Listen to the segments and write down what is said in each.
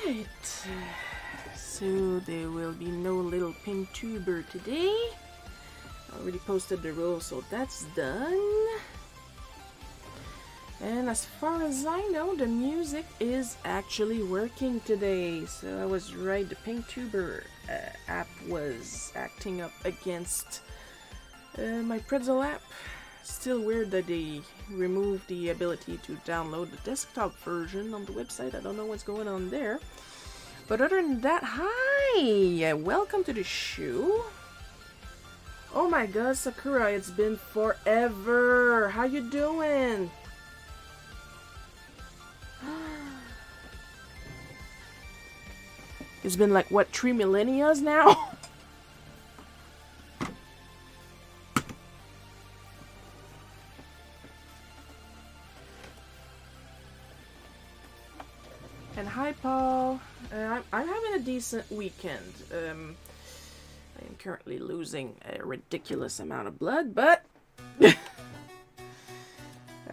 Alright, so there will be no little pink tuber today. I already posted the rules, so that's done. And as far as I know, the music is actually working today. So I was right, the pink tuber app was acting up against my Pretzel app. Still weird that they removed the ability to download the desktop version on the website. I don't know what's going on there. But other than that, hi! Welcome to the show. Oh my god, Sakura, it's been forever. How you doing? It's been like, what, 3 millennia now? And hi, Paul. I'm having a decent weekend. I am currently losing a ridiculous amount of blood, but I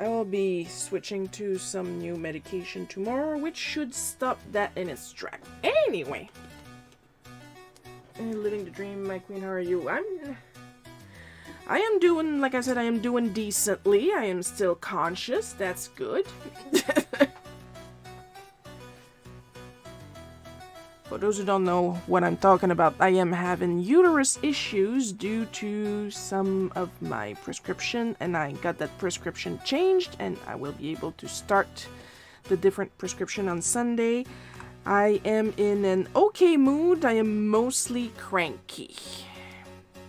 will be switching to some new medication tomorrow, which should stop that in its track. Anyway, living the dream, my queen. How are you? I am doing, like I said, I am doing decently. I am still conscious. That's good. For those who don't know what I'm talking about, I am having uterus issues due to some of my prescription, and I got that prescription changed, and I will be able to start the different prescription on Sunday. I am in an okay mood. I am mostly cranky,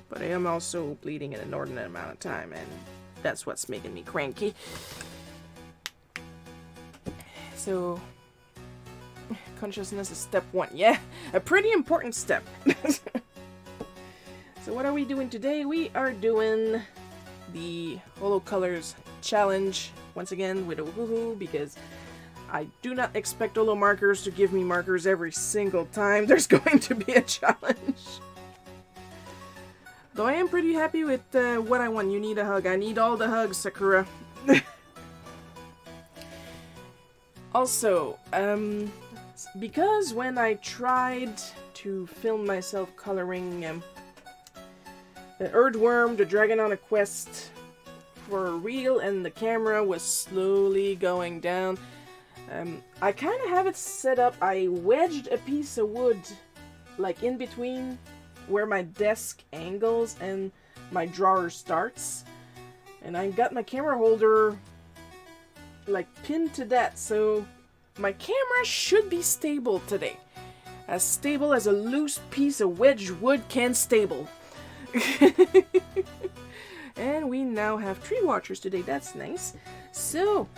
but I am also bleeding an inordinate amount of time, and that's what's making me cranky. So consciousness is step 1. Yeah, a pretty important step. So what are we doing today? We are doing the OLOColors challenge once again with a woohoo, because I do not expect OLOmarkers to give me markers every single time there's going to be a challenge. Though I am pretty happy with what I want. You need a hug. I need all the hugs, Sakura. Also, because when I tried to film myself coloring the Earthworm, the Dragon on a Quest for real, and the camera was slowly going down, I kind of have it set up. I wedged a piece of wood like in between where my desk angles and my drawer starts, and I got my camera holder like pinned to that, so my camera should be stable today. As stable as a loose piece of wedged wood can stable. And we now have tree watchers today. That's nice. So,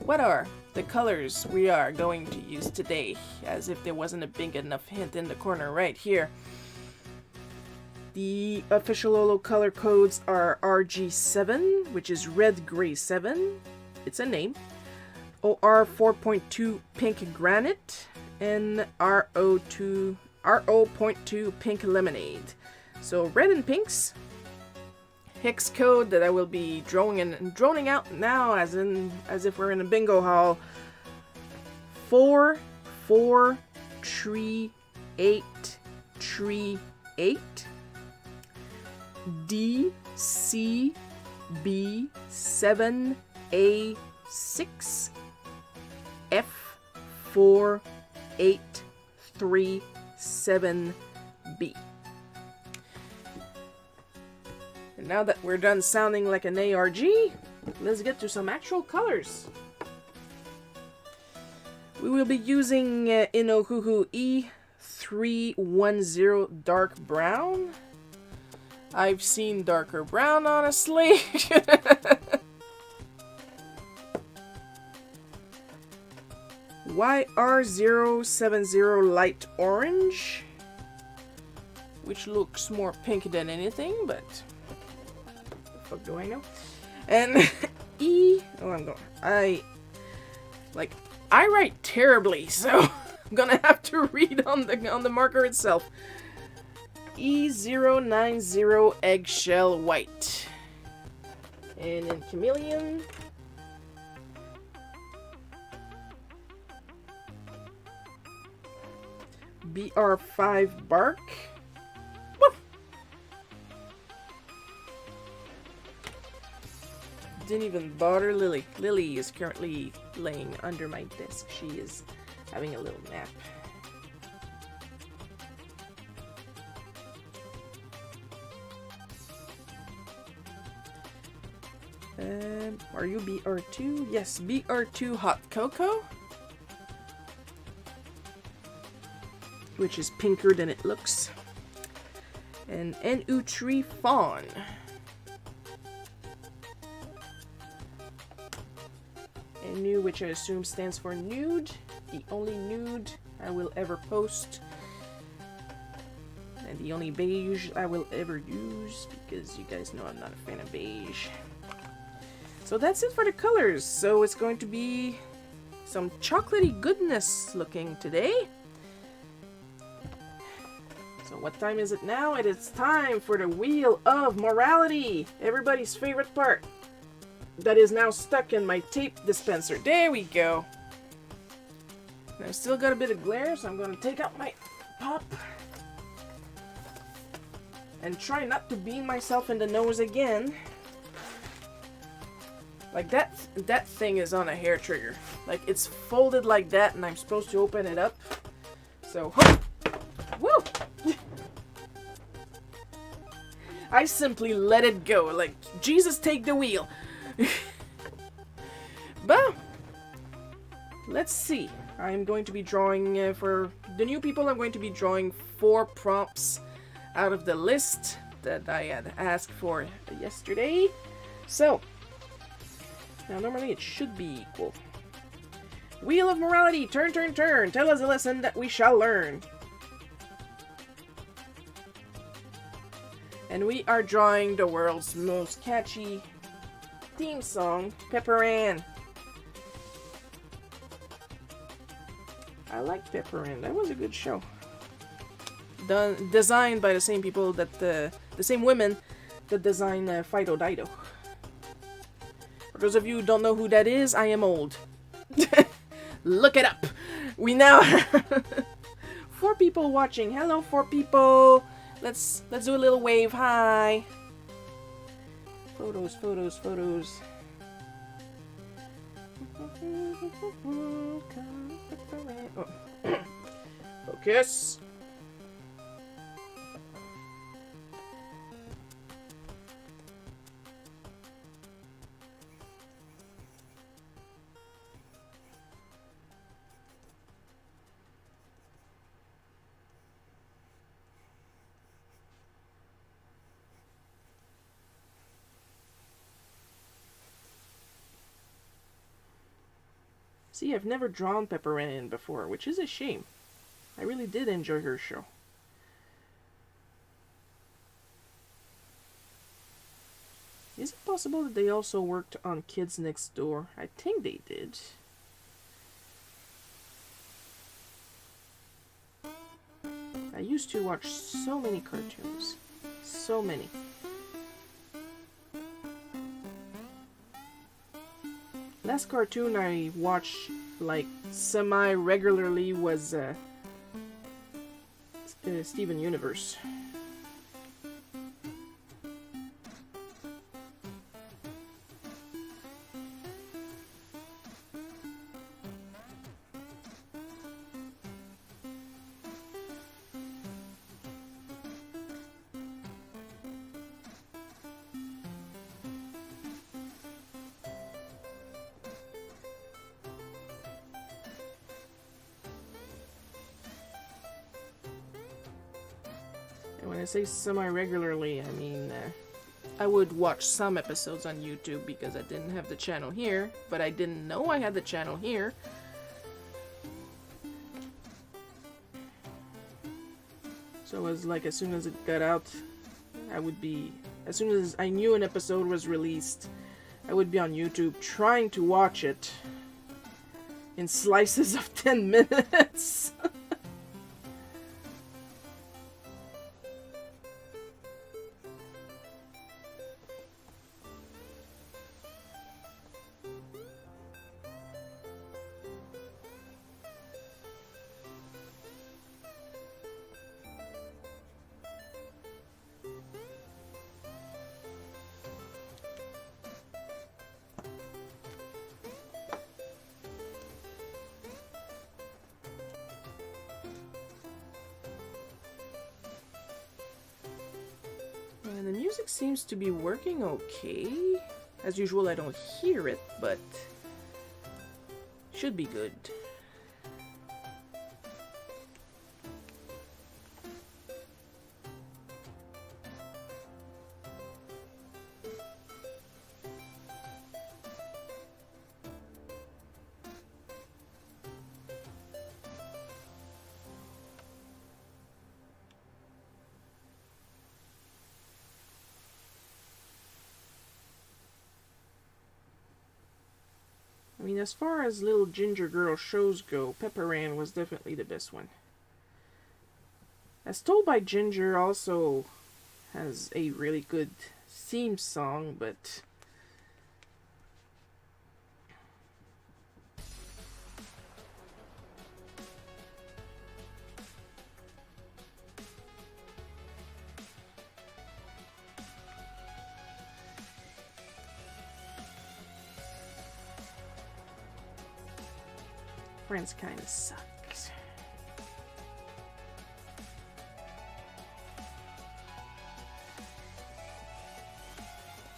what are the colors we are going to use today? As if there wasn't a big enough hint in the corner right here. The official OLOcolor codes are RG7, which is Red Gray 7. It's a name. OR 4.2 Pink Granite, and RO.2 Pink Lemonade. So red and pinks. Hex code that I will be droning out now, as if we're in a bingo hall. 443838 DCB7A6 F4837B. And now that we're done sounding like an ARG, let's get to some actual colors. We will be using Inohuhu E310 Dark Brown. I've seen darker brown, honestly. YR070 Light Orange, which looks more pink than anything, but what the fuck do I know? And I write terribly, so I'm gonna have to read on the marker itself. E090 Eggshell White, and in Chameleon, BR5 bark. Woof! Didn't even bother Lily. Lily is currently laying under my desk. She is having a little nap. Are you BR2? Yes, BR2 hot cocoa. Which is pinker than it looks. And NU3 fawn. NU, which I assume stands for nude. The only nude I will ever post. And the only beige I will ever use, because you guys know I'm not a fan of beige. So that's it for the colors. So it's going to be some chocolatey goodness looking today. So what time is it now? It is time for the Wheel of Morality. Everybody's favorite part. That is now stuck in my tape dispenser. There we go. And I've still got a bit of glare, so I'm going to take out my pop. And try not to beam myself in the nose again. Like that thing is on a hair trigger. Like it's folded like that and I'm supposed to open it up. So, woo! I simply let it go. Like, Jesus, take the wheel. But, let's see. I'm going to be drawing, for the new people, I'm going to be drawing 4 prompts out of the list that I had asked for yesterday. So, now normally it should be equal. Wheel of Morality, turn, turn, turn. Tell us a lesson that we shall learn. And we are drawing the world's most catchy theme song, Pepper Ann. I like Pepper Ann. That was a good show. Designed by the same people that the same women that designed Fido Dido. For those of you who don't know who that is, I am old. Look it up. We now have 4 people watching. Hello, 4 people. Let's do a little wave. Hi. Photos, photos, photos. Oh. Focus. See, I've never drawn Pepper Ann before, which is a shame. I really did enjoy her show. Is it possible that they also worked on Kids Next Door? I think they did. I used to watch so many cartoons. So many. Last cartoon I watched like semi-regularly was Steven Universe. When I say semi-regularly, I mean I would watch some episodes on YouTube because I didn't have the channel here, but I didn't know I had the channel here. So it was like as soon as it got out, as soon as I knew an episode was released, I would be on YouTube trying to watch it in slices of 10 minutes. music seems to be working okay. As usual, I don't hear it, but should be good. I mean, as far as little ginger girl shows go, Pepper Ann was definitely the best one. As Told by Ginger also has a really good theme song, but Friends kind of sucks.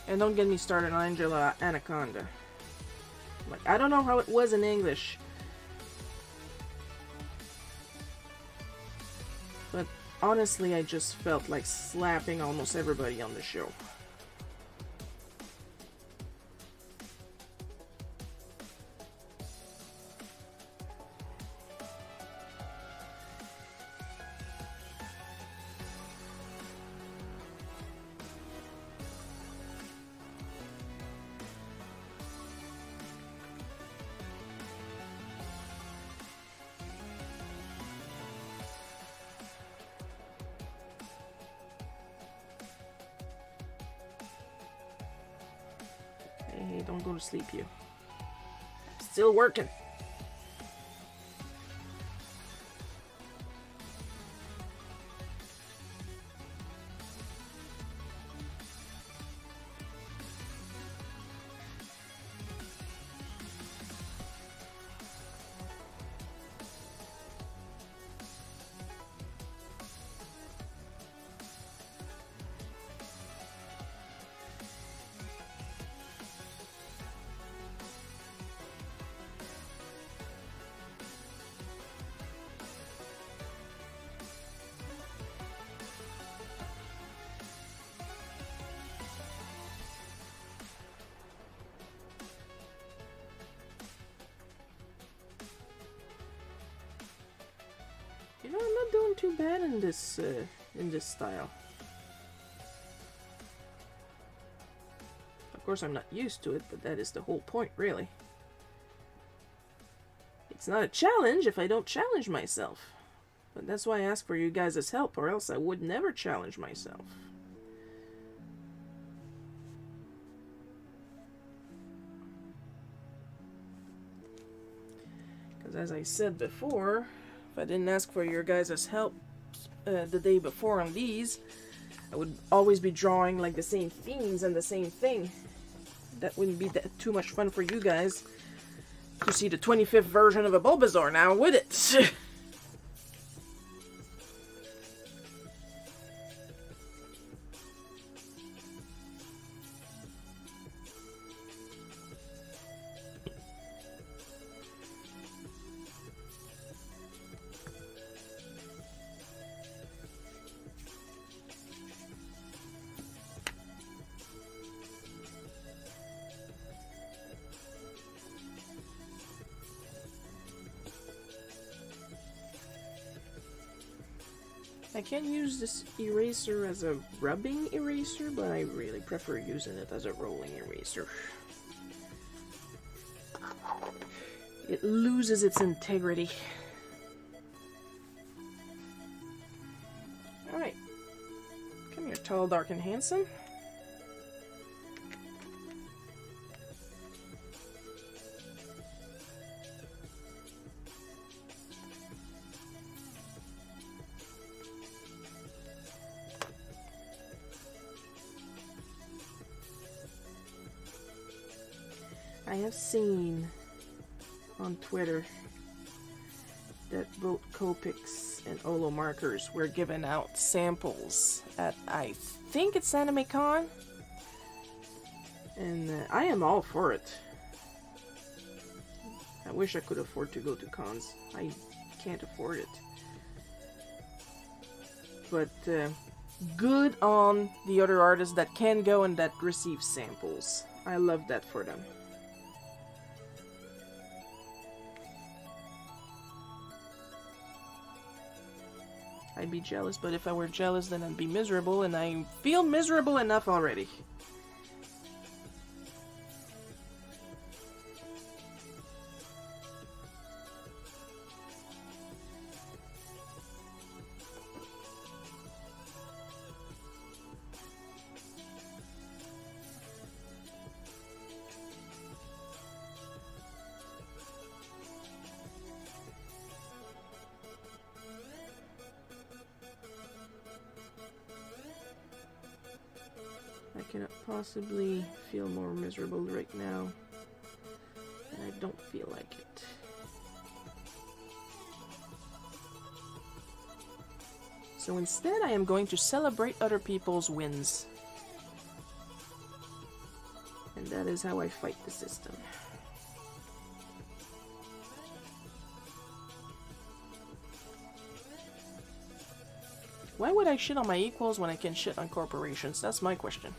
And don't get me started on Angela Anaconda. Like, I don't know how it was in English, but honestly, I just felt like slapping almost everybody on the show. Hey, don't go to sleep, you. Still working. You know, I'm not doing too bad in this style. Of course, I'm not used to it, but that is the whole point, really. It's not a challenge if I don't challenge myself. But that's why I ask for you guys' help, or else I would never challenge myself. Because as I said before, if I didn't ask for your guys' help the day before on these, I would always be drawing like the same themes and the same thing. That wouldn't be too much fun for you guys to see the 25th version of a Bulbasaur now, would it? I can use this eraser as a rubbing eraser, but I really prefer using it as a rolling eraser. It loses its integrity. Alright. Come here, tall, dark, and handsome. I have seen on Twitter that both Copics and OLOColors were giving out samples at, I think it's AnimeCon, and I am all for it. I wish I could afford to go to cons. I can't afford it. But good on the other artists that can go and that receive samples. I love that for them. I'd be jealous, but if I were jealous, then I'd be miserable, and I feel miserable enough already. I cannot possibly feel more miserable right now, and I don't feel like it. So instead, I am going to celebrate other people's wins. And that is how I fight the system. Why would I shit on my equals when I can shit on corporations? That's my question.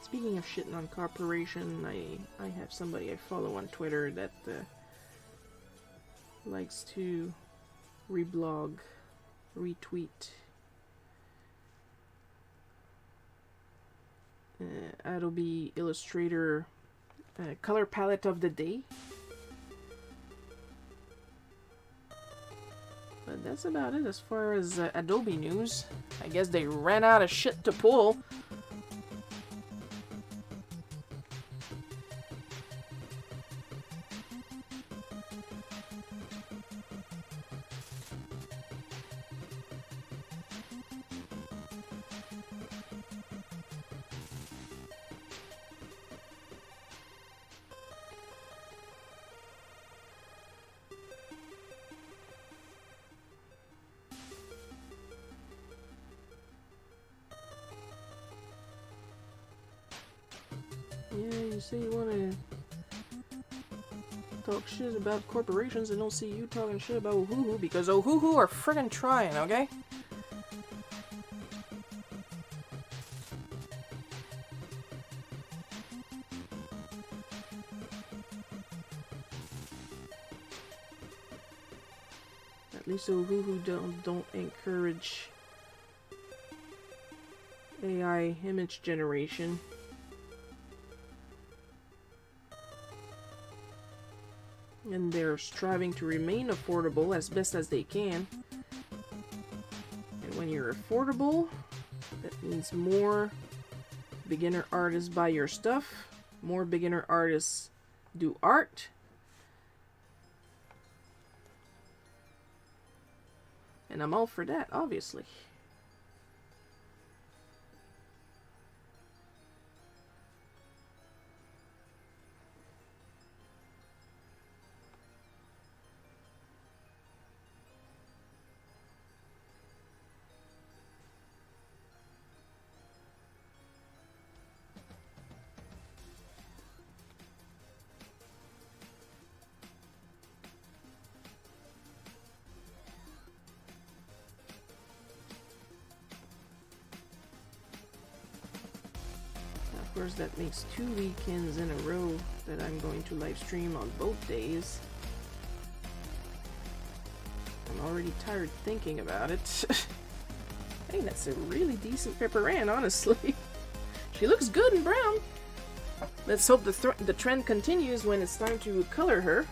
Speaking of shitting on corporation, I have somebody I follow on Twitter that likes to reblog, retweet Adobe Illustrator color palette of the day. But that's about it as far as Adobe news. I guess they ran out of shit to pull. Yeah, you say you wanna talk shit about corporations and don't see you talking shit about Ohuhu because Ohuhu are friggin' trying, okay? At least Ohuhu don't encourage AI image generation. And they're striving to remain affordable as best as they can. And when you're affordable, that means more beginner artists buy your stuff, more beginner artists do art, and I'm all for that, obviously. course, that makes 2 weekends in a row that I'm going to live stream on both days. I'm already tired thinking about it. Hey, that's a really decent Pepper Ann, honestly. She looks good in brown. Let's hope the trend continues when it's time to color her.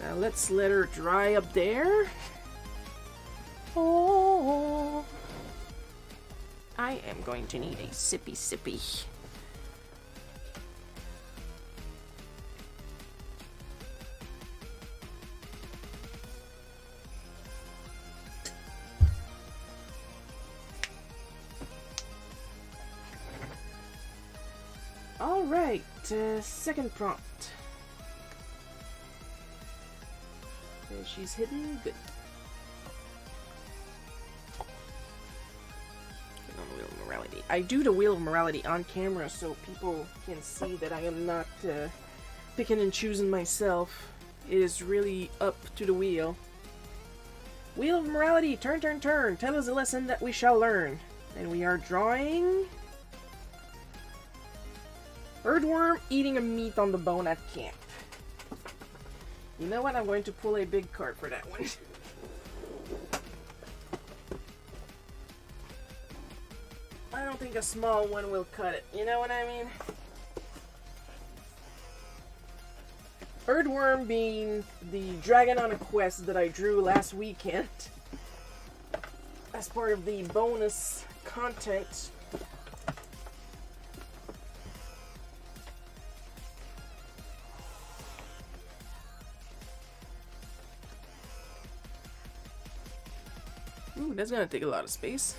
Now let's let her dry up there. Oh, I am going to need a sippy sippy. Alright, second prompt. She's hidden. Good. On the Wheel of Morality. I do the Wheel of Morality on camera so people can see that I am not picking and choosing myself. It is really up to the wheel. Wheel of Morality, turn, turn, turn. Tell us a lesson that we shall learn. And we are drawing Earthworm eating a meat on the bone at camp. You know what? I'm going to pull a big card for that one. I don't think a small one will cut it. You know what I mean? Earthworm being the dragon on a quest that I drew last weekend as part of the bonus content. Ooh, that's gonna take a lot of space.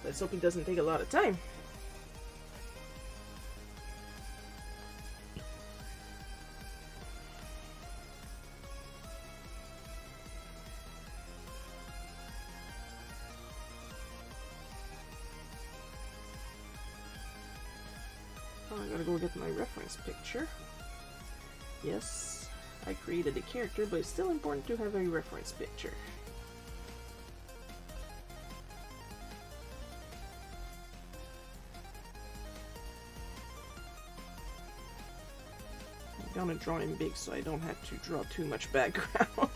Let's hope it doesn't take a lot of time. Oh, I gotta go get my reference picture. Yes, I created a character, but it's still important to have a reference picture. I'm gonna draw him big so I don't have to draw too much background.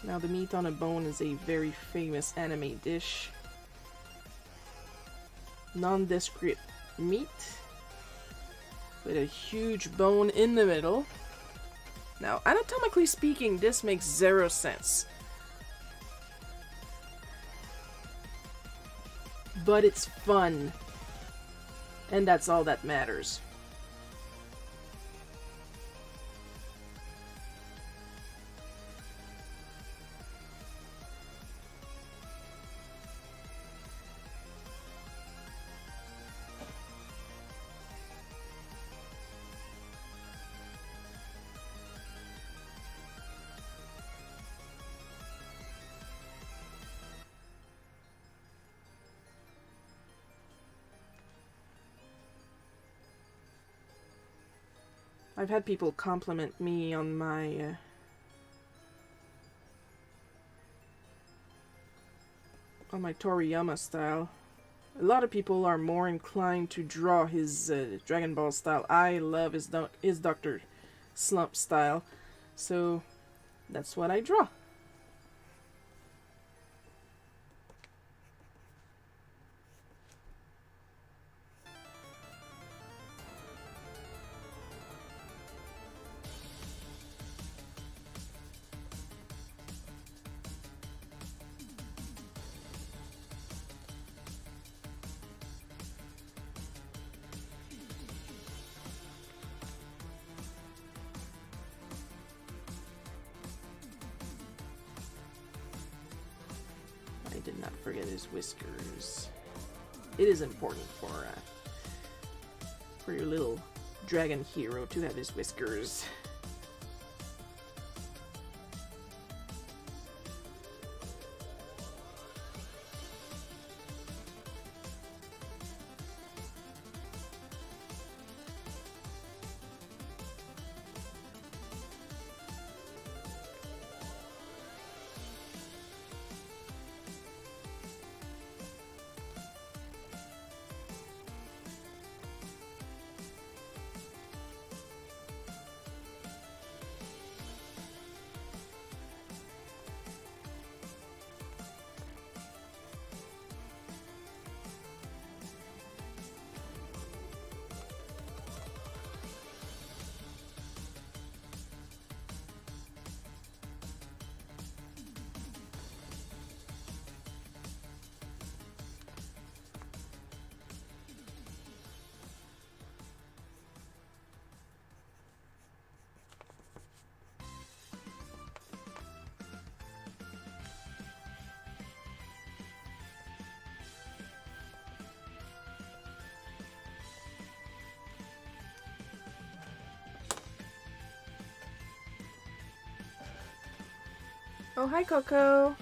Now the meat on a bone is a very famous anime dish. Nondescript meat with a huge bone in the middle. Now, anatomically speaking, this makes 0 sense. But it's fun. And that's all that matters. I've had people compliment me on my Toriyama style. A lot of people are more inclined to draw his Dragon Ball style. I love his Dr. Slump style, so that's what I draw. I did not forget his whiskers. It is important for your little dragon hero to have his whiskers. Oh, hi, Coco.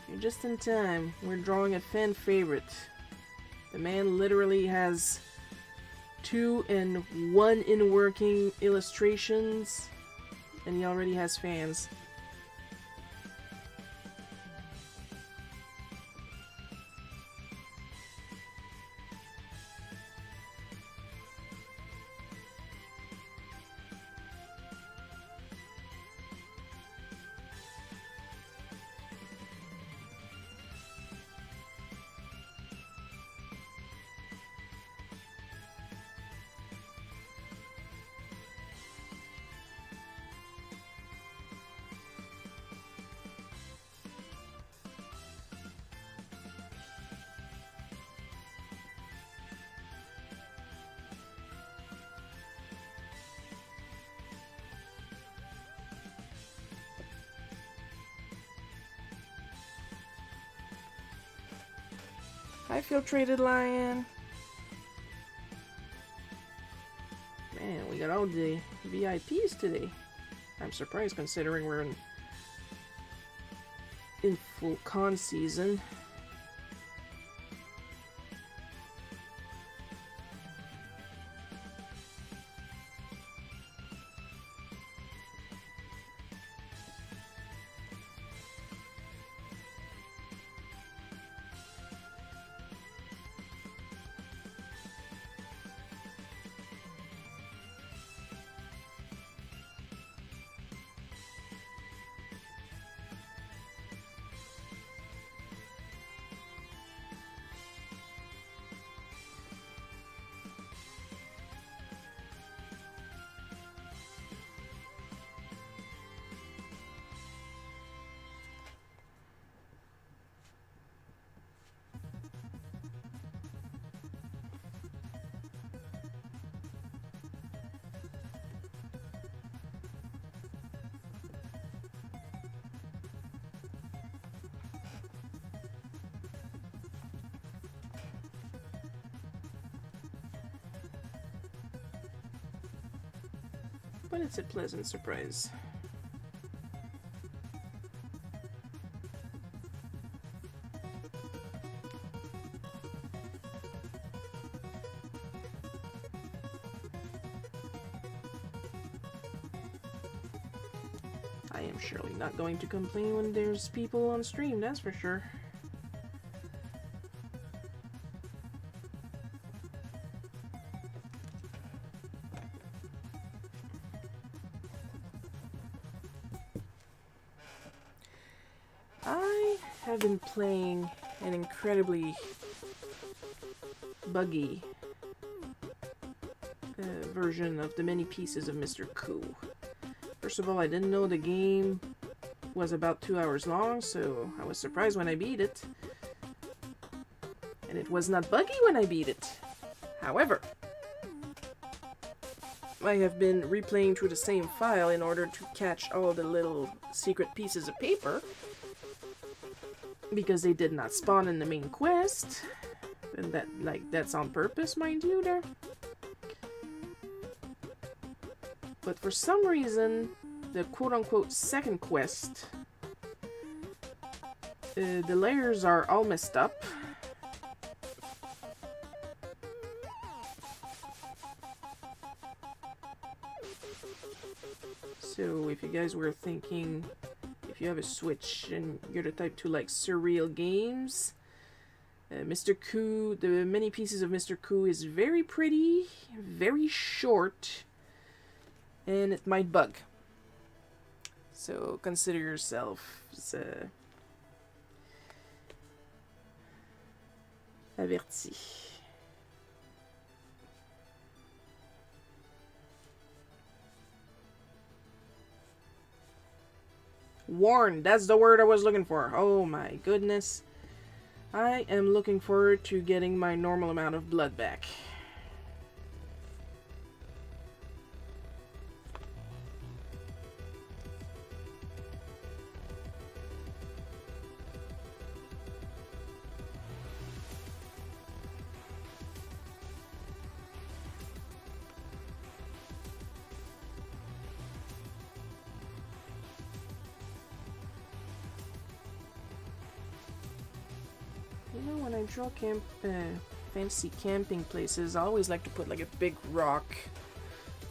You're just in time. We're drawing a fan favorite. The man literally has 2 and 1 in working illustrations, and he already has fans. Hi, Filtrated Lion. Man, we got all the VIPs today. I'm surprised considering we're in full con season. But it's a pleasant surprise. I am surely not going to complain when there's people on stream, that's for sure. I have been playing an incredibly buggy version of the many pieces of Mr. Koo. First of all, I didn't know the game was about 2 hours long, so I was surprised when I beat it. And it was not buggy when I beat it. However, I have been replaying through the same file in order to catch all the little secret pieces of paper, because they did not spawn in the main quest. And that's on purpose, mind you, there. But for some reason, the quote-unquote second quest, the layers are all messed up. So if you guys were thinking, if you have a Switch and you're the type to like surreal games, Mr. Koo, the many pieces of Mr. Koo is very pretty, very short, and it might bug. So consider yourself averti. Warned, that's the word I was looking for. Oh my goodness. I am looking forward to getting my normal amount of blood back. when I draw fancy camping places, I always like to put like a big rock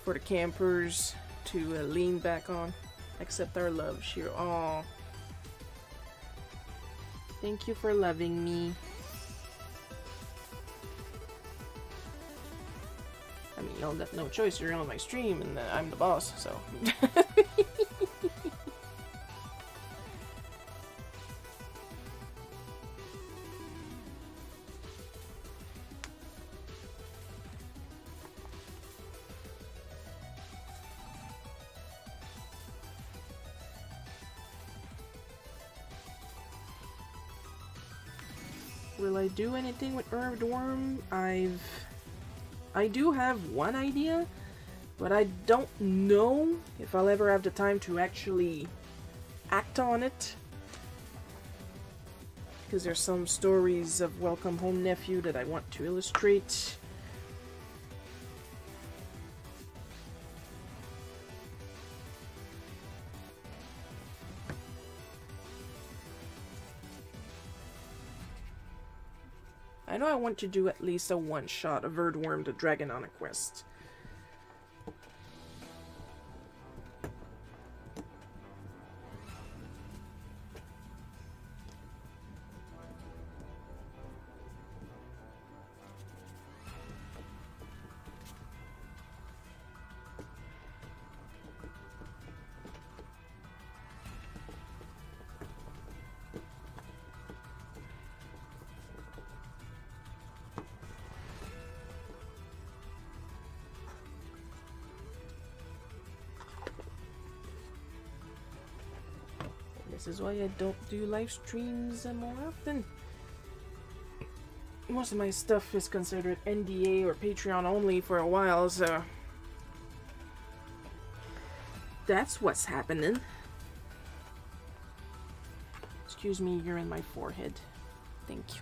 for the campers to lean back on. Accept our love, Shiro. Aww. Thank you for loving me. I mean, you'll have no choice. You're on my stream, and I'm the boss, so. Will I do anything with Earthworm? I do have one idea, but I don't know if I'll ever have the time to actually act on it. Because there's some stories of Welcome Home Nephew that I want to illustrate. I know I want to do at least a one-shot of Earthworm the Dragon on a Quest. This is why I don't do live streams more often. Most of my stuff is considered NDA or Patreon only for a while, so that's what's happening. Excuse me, you're in my forehead. Thank you.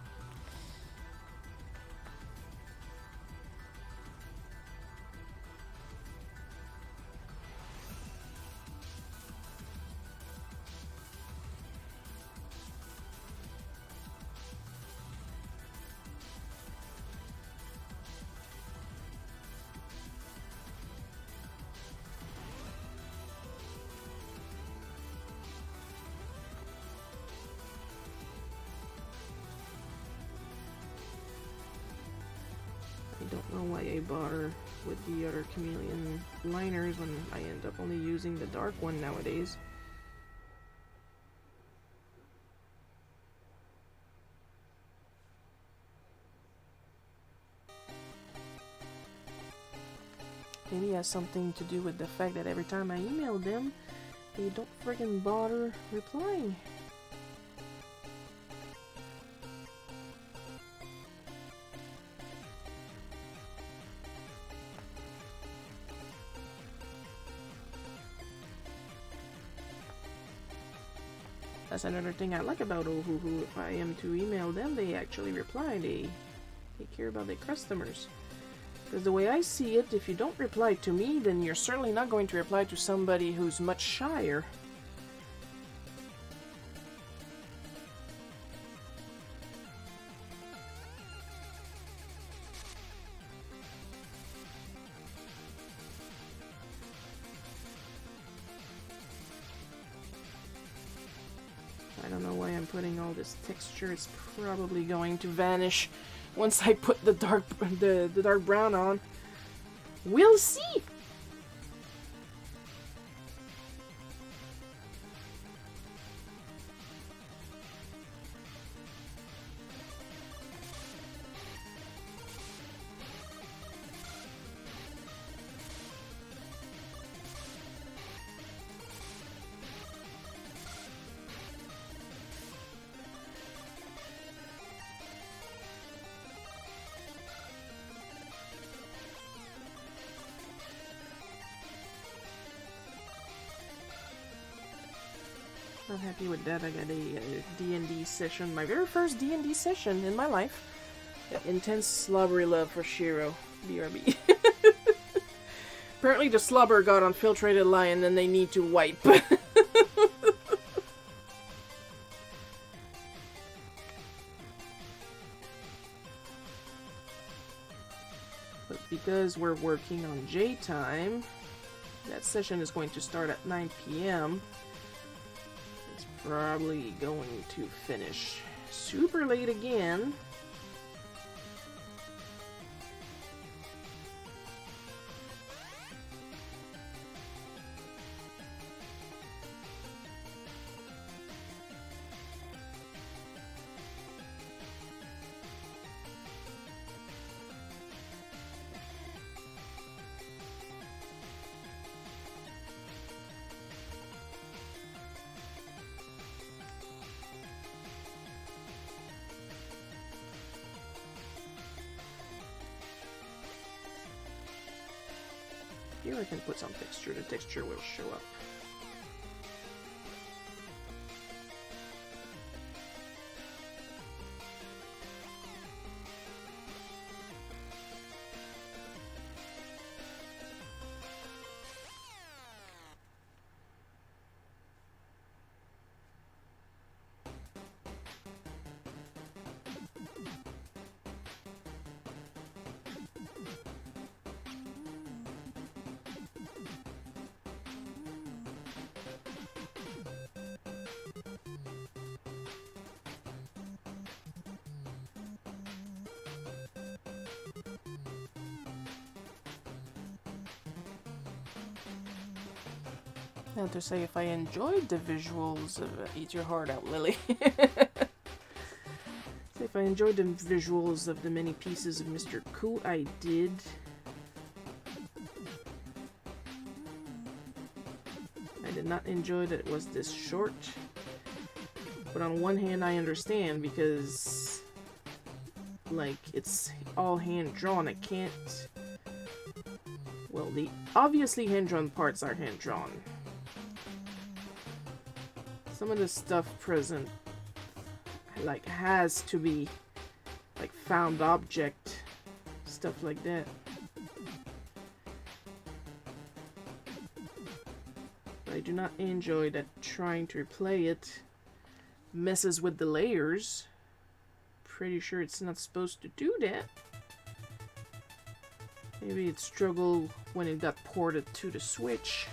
I don't know why I bother with the other chameleon liners when I end up only using the dark one nowadays. Maybe it has something to do with the fact that every time I email them, they don't friggin' bother replying. That's another thing I like about OLOColors. If I am to email them, they actually reply. They care about their customers. Because the way I see it, if you don't reply to me, then you're certainly not going to reply to somebody who's much shyer. I don't know why I'm putting all this texture. It's probably going to vanish once I put the dark brown on. We'll see. Not happy with that. I got a D&D session, my very first D&D session in my life. Intense slobbery love for Shiro. BRB. Apparently the slobber got on Filtrated Lion and they need to wipe. because we're working on J time, that session is going to start at 9 p.m. It's probably going to finish super late again. Here I can put some texture. The texture will show up. Now to say if I enjoyed the visuals of Eat Your Heart Out, Lily. Say if I enjoyed the visuals of the many pieces of Mr. Cool, I did. I did not enjoy that it was this short. But on one hand, I understand because, like, it's all hand-drawn. I can't... Well, the obviously hand-drawn parts are hand-drawn. Some of the stuff present, like, has to be, like, found object, stuff like that. But I do not enjoy that trying to replay it messes with the layers. Pretty sure it's not supposed to do that. Maybe it struggled when it got ported to the Switch.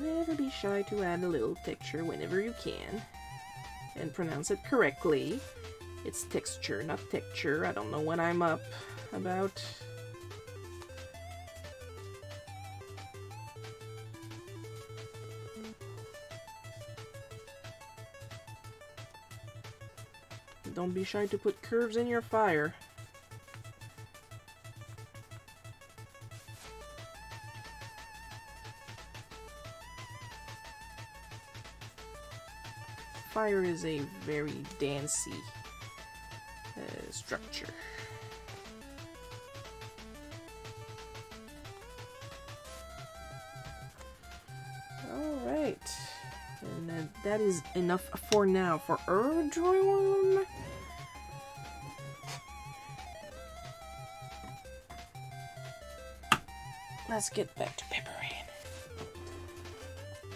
Never be shy to add a little texture whenever you can. And pronounce it correctly. It's texture, not texture. I don't know what I'm up about. Don't be shy to put curves in your fire. Fire is a very dancey structure. Alright. And that is enough for now for our drawing room. Let's get back to Pepper Rain.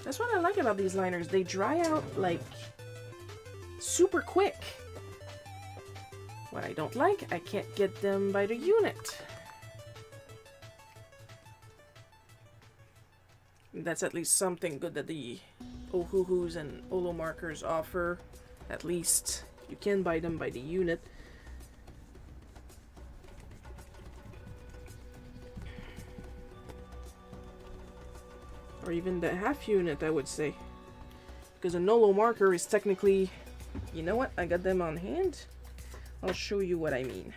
That's what I like about these liners. They dry out like super quick. What I don't like, I can't get them by the unit. That's at least something good that the OHOOHOs and OLOColors offer. At least you can buy them by the unit. Or even the half unit, I would say. Because an OLOColor is technically... You know what? I got them on hand. I'll show you what I mean.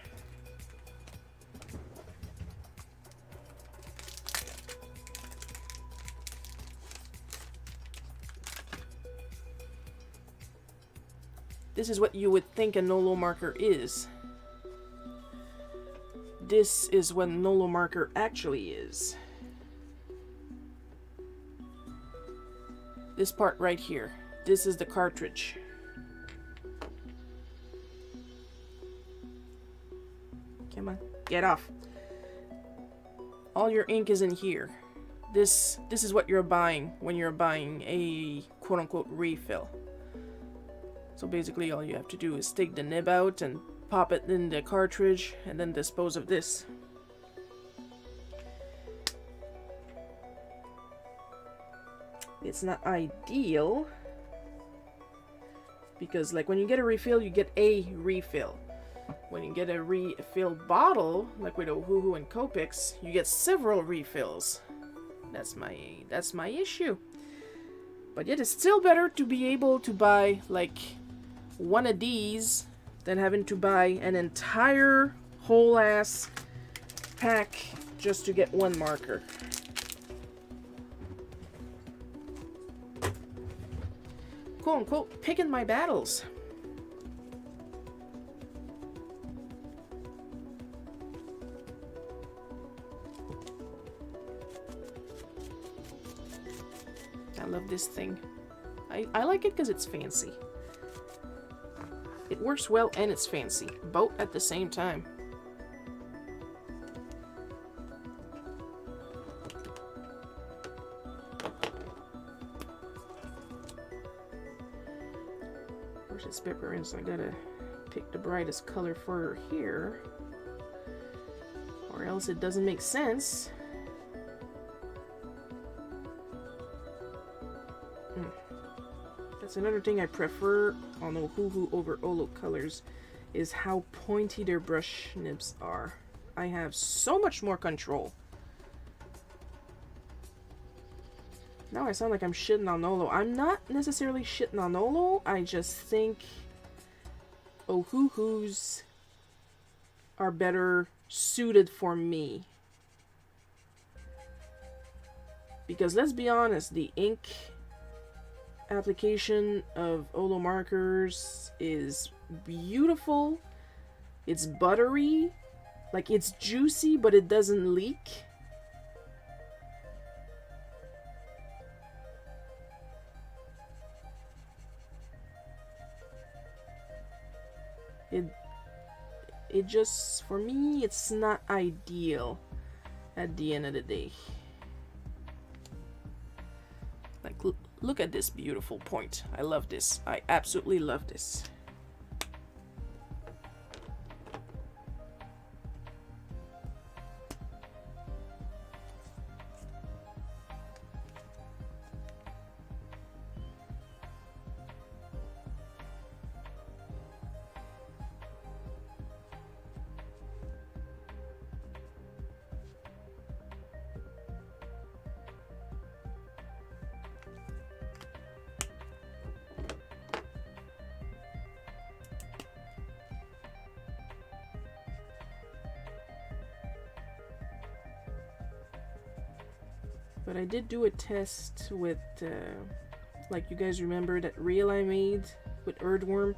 This is what you would think a OLOColor is. This is what an OLOColor actually is. This part right here. This is the cartridge. Come on, get off. All your ink is in here. This is what you're buying when you're buying a quote-unquote refill. So basically all you have to do is take the nib out and pop it in the cartridge and then dispose of this. It's not ideal because like when you get a refill, you get a refill. When you get a refill bottle, like with OHOOHO and Copics, you get several refills. That's my issue. But yet it's still better to be able to buy like one of these than having to buy an entire whole ass pack just to get one marker. Quote unquote picking my battles. I love this thing. I like it because it's fancy. It works well and it's fancy, both at the same time. Where's its pepper in? So I gotta pick the brightest color for here, or else it doesn't make sense. That's another thing I prefer on OHOOHO over OLOColors, is how pointy their brush nibs are. I have so much more control. Now I sound like I'm shitting on Olo. I'm not necessarily shitting on Olo, I just think OHOOHOs are better suited for me. Because let's be honest, the ink application of OLOColors is beautiful. It's buttery, like it's juicy, but it doesn't leak. It just, for me, it's not ideal at the end of the day. Like, look at this beautiful point. I love this. I absolutely love this. But I did do a test with, like you guys remember that reel I made with earthworm,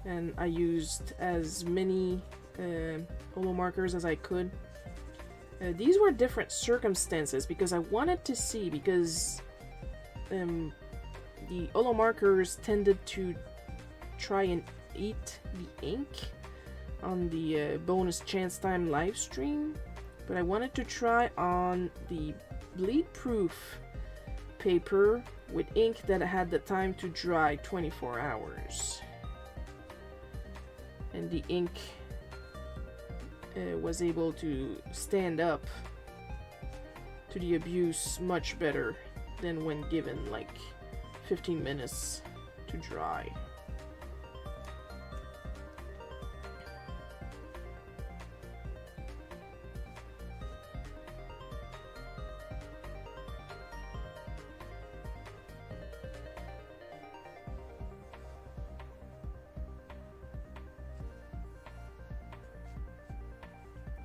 and I used as many OLOColors as I could. These were different circumstances because I wanted to see, because the OLOColors tended to try and eat the ink on the bonus chance time live stream, but I wanted to try on the bleed proof paper with ink that had the time to dry 24 hours. and the ink was able to stand up to the abuse much better than when given like 15 minutes to dry.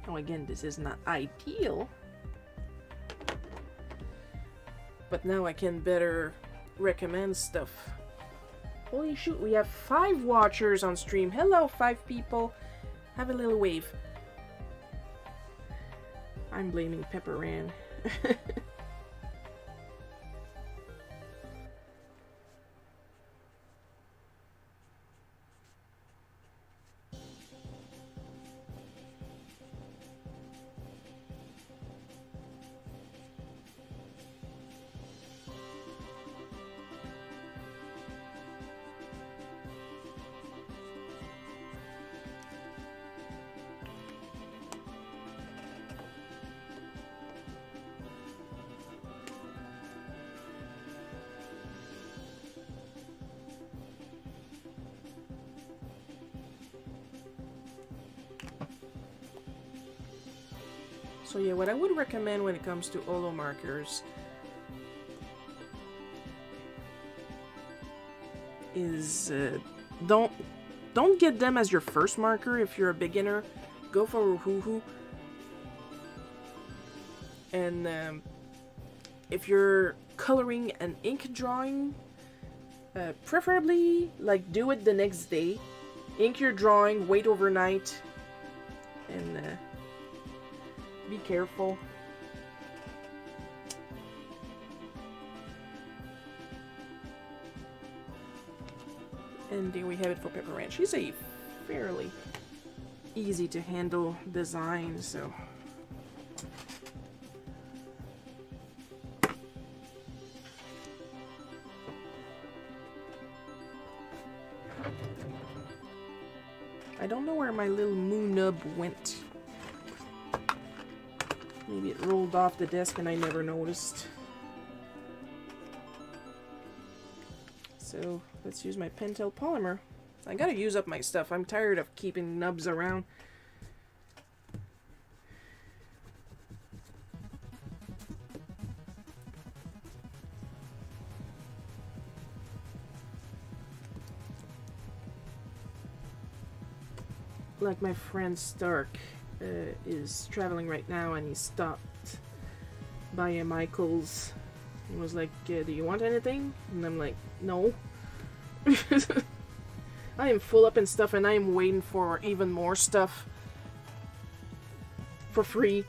Now again, this is not ideal, but now I can better recommend stuff. Holy shoot, we have 5 watchers on stream. Hello, 5 people. Have a little wave. I'm blaming Pepper Ann. So yeah, what I would recommend when it comes to Olo markers is don't get them as your first marker if you're a beginner. Go for Uhuhu. And if you're coloring an ink drawing, preferably like do it the next day. Ink your drawing, wait overnight, and be careful. And there we have it for Pepper Ann. She's a fairly easy to handle design, so I don't know where my little moo nub went. Maybe it rolled off the desk and I never noticed. So let's use my Pentel polymer. I gotta use up my stuff. I'm tired of keeping nubs around. Like my friend Stark is traveling right now, and he stopped by a Michael's and was like, do you want anything? And I'm like, no. I am full up in stuff, and I am waiting for even more stuff for free.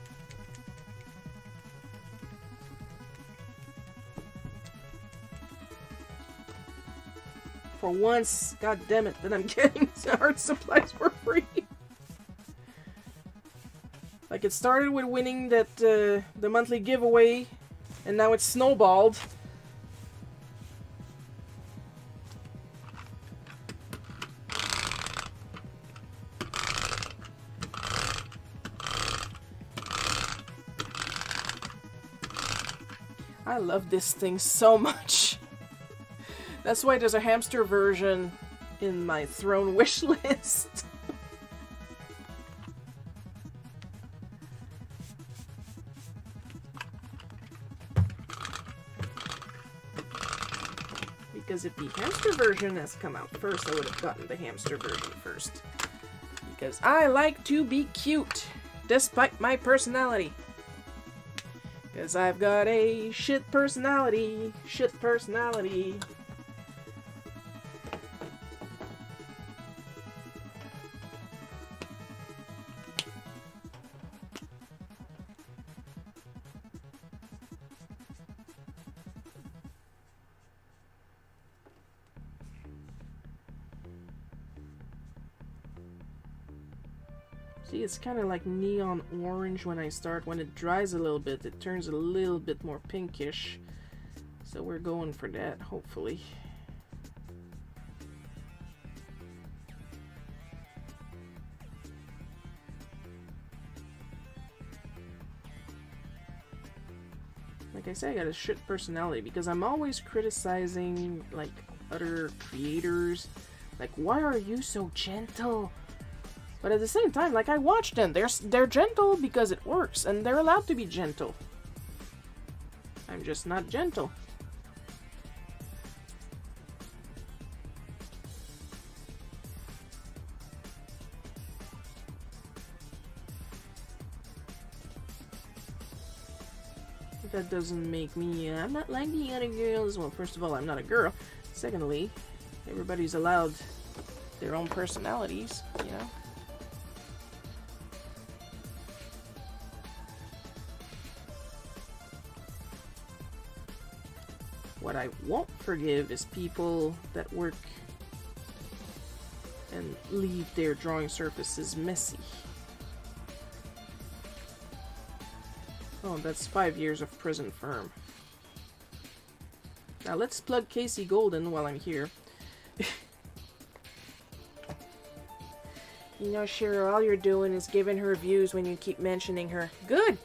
For once, god damn it, that I'm getting art supplies for free. Like, it started with winning that the monthly giveaway, and now it's snowballed. I love this thing so much. That's why there's a hamster version in my throne wish list. Because if the hamster version has come out first, I would have gotten the hamster version first. Because I like to be cute, despite my personality. Because I've got a shit personality, shit personality. See, it's kind of like neon orange when I start. When it dries a little bit, it turns a little bit more pinkish. So we're going for that, hopefully. Like I say, I got a shit personality because I'm always criticizing, like, other creators. Like, why are you so gentle? But at the same time, like, I watch them. They're gentle because it works, and they're allowed to be gentle. I'm just not gentle. That doesn't make me, I'm not like the other girls. Well, first of all, I'm not a girl. Secondly, everybody's allowed their own personalities, you know? What I won't forgive is people that work and leave their drawing surfaces messy. Oh, that's 5 years of prison firm. Now let's plug Casey Golden while I'm here. You know, Shiro, all you're doing is giving her views when you keep mentioning her. Good!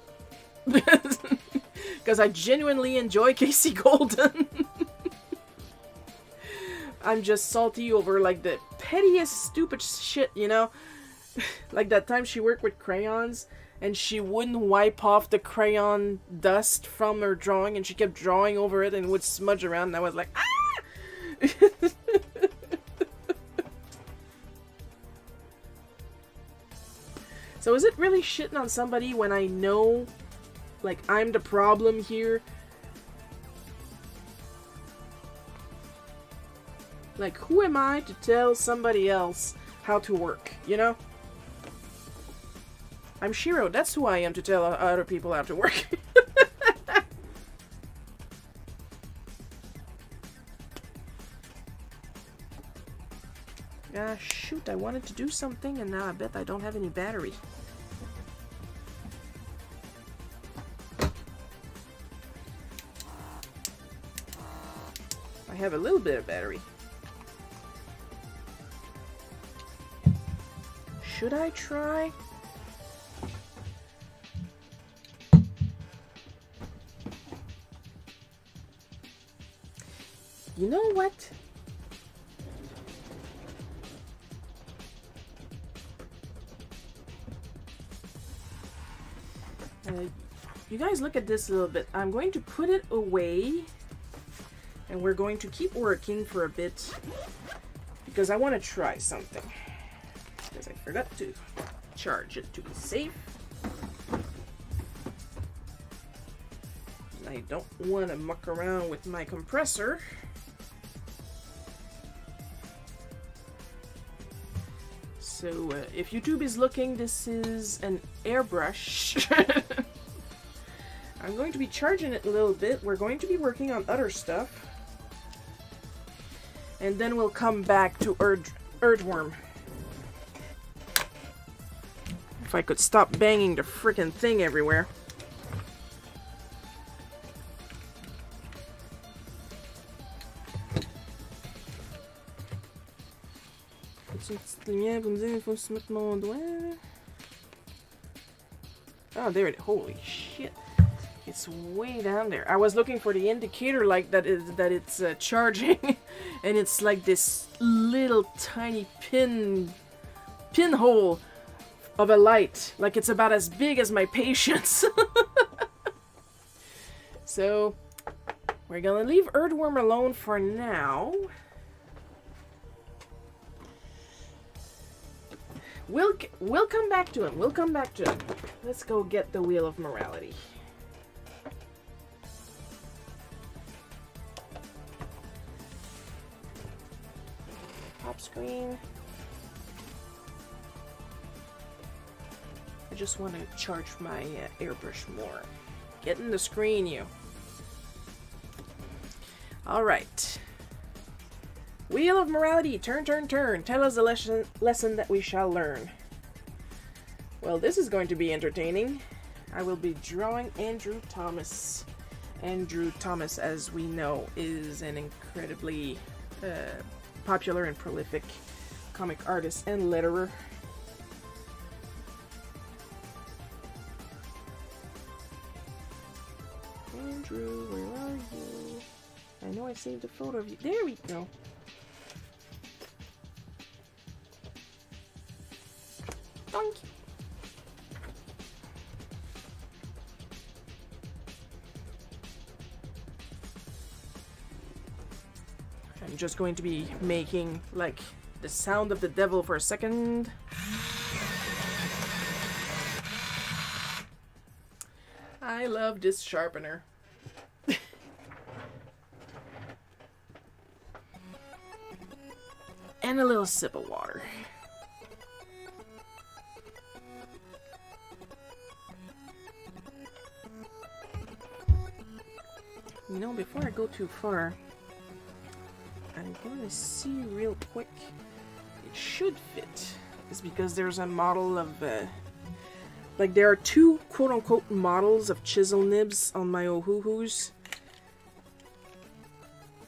Because I genuinely enjoy Casey Golden. I'm just salty over, like, the pettiest stupid shit, you know? Like that time she worked with crayons, and she wouldn't wipe off the crayon dust from her drawing, and she kept drawing over it and would smudge around, and I was like, ah! So is it really shitting on somebody when I know, like, I'm the problem here? Like, who am I to tell somebody else how to work, you know? I'm Shiro, that's who I am to tell other people how to work. Shoot, I wanted to do something and now I bet I don't have any battery. I have a little bit of battery. Should I try? You know what? You guys look at this a little bit. I'm going to put it away and we're going to keep working for a bit because I want to try something. Because I forgot to charge it to be safe. And I don't want to muck around with my compressor. So if YouTube is looking, this is an airbrush. I'm going to be charging it a little bit. We're going to be working on other stuff. And then we'll come back to Earthworm. If I could stop banging the frickin' thing everywhere. Oh, there it is. Holy shit. It's way down there. I was looking for the indicator like that it's charging. And it's like this little tiny pinhole of a light. Like it's about as big as my patience. So, we're gonna leave Earthworm alone for now. We'll come back to him. We'll come back to him. Let's go get the Wheel of Morality. Pop screen. I just want to charge my airbrush more. Get in the screen, you. Alright. Wheel of Morality, turn, turn, turn. Tell us a lesson that we shall learn. Well, this is going to be entertaining. I will be drawing Andrew Thomas. Andrew Thomas, as we know, is an incredibly popular and prolific comic artist and letterer. Andrew through. Where are you? I know I saved a photo of you. There we go. Doink. I'm just going to be making like the sound of the devil for a second. I love this sharpener. And a little sip of water. You know, before I go too far, I'm gonna see real quick. It should fit. It's because there's a model of, like there are two quote-unquote models of chisel nibs on my Ohuhus.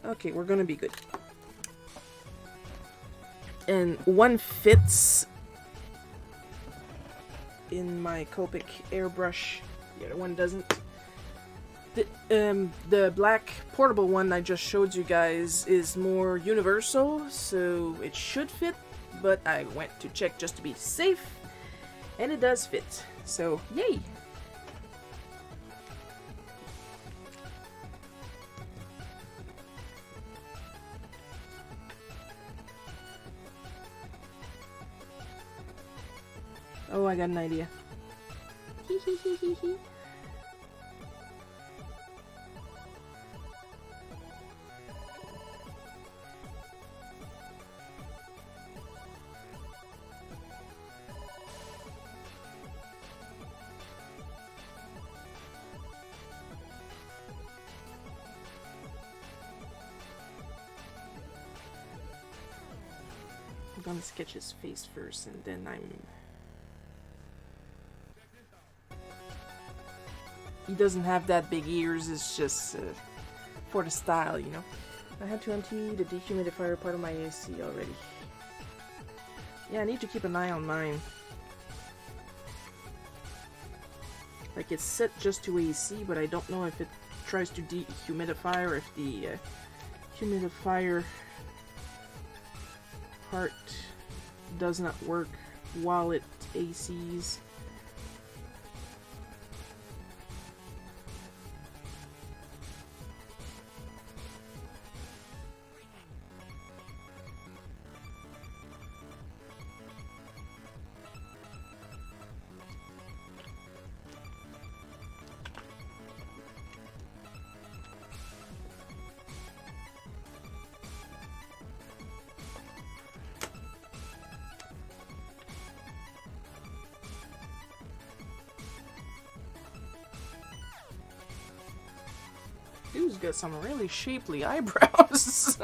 Okay, we're gonna be good. And one fits in my Copic airbrush. The other one doesn't. The black portable one I just showed you guys is more universal, so it should fit, but I went to check just to be safe, and it does fit. So, yay! Oh, I got an idea. Hee hee hee hee hee. I'm gonna sketch his face first, and then he doesn't have that big ears, it's just for the style, you know. I had to empty the dehumidifier part of my AC already. Yeah, I need to keep an eye on mine. Like, it's set just to AC, but I don't know if it tries to dehumidify or if the humidifier part does not work while it ACs. Dude's got some really shapely eyebrows.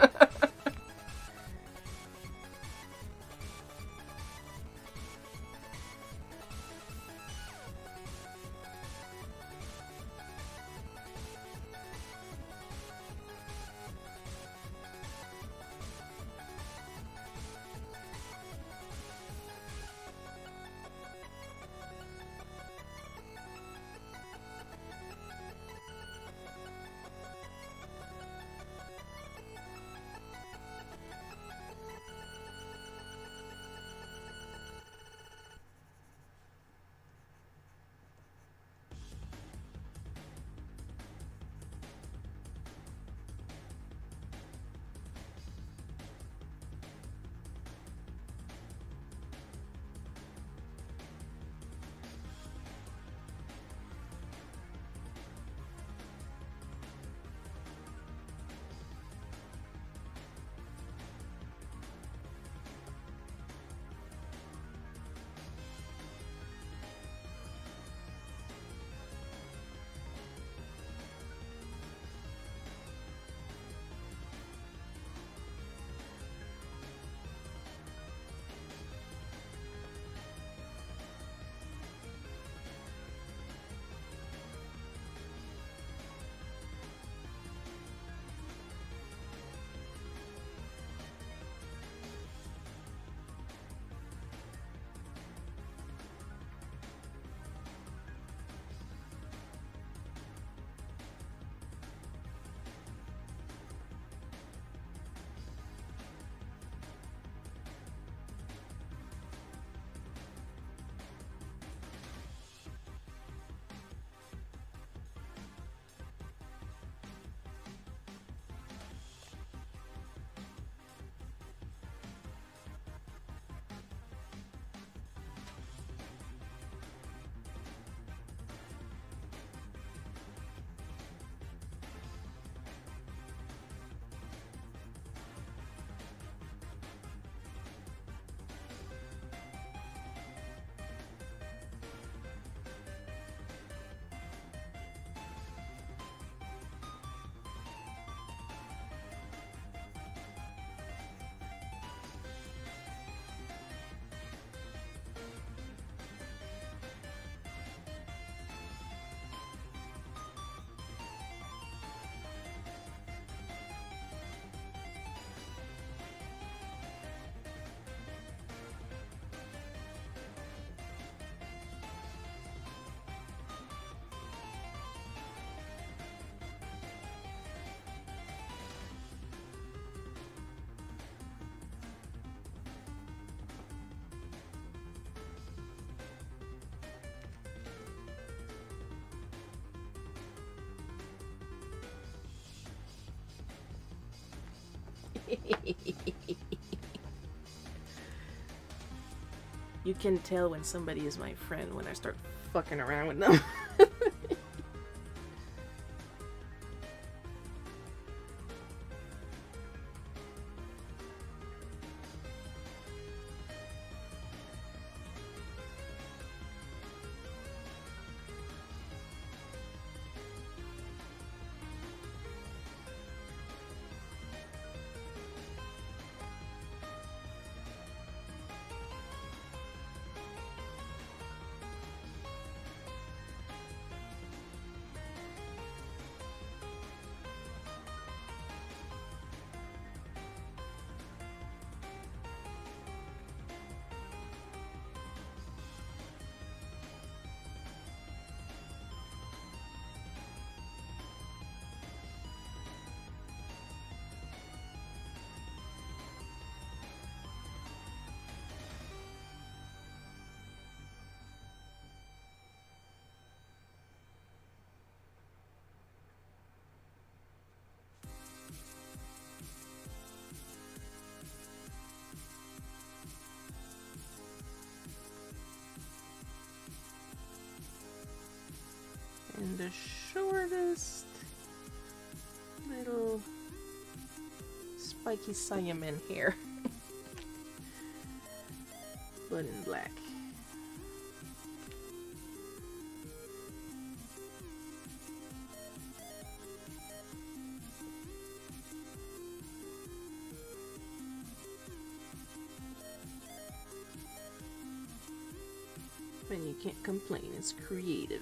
You can tell when somebody is my friend when I start fucking around with them. And the shortest little spiky Siaman here. But in black. And you can't complain, it's creative.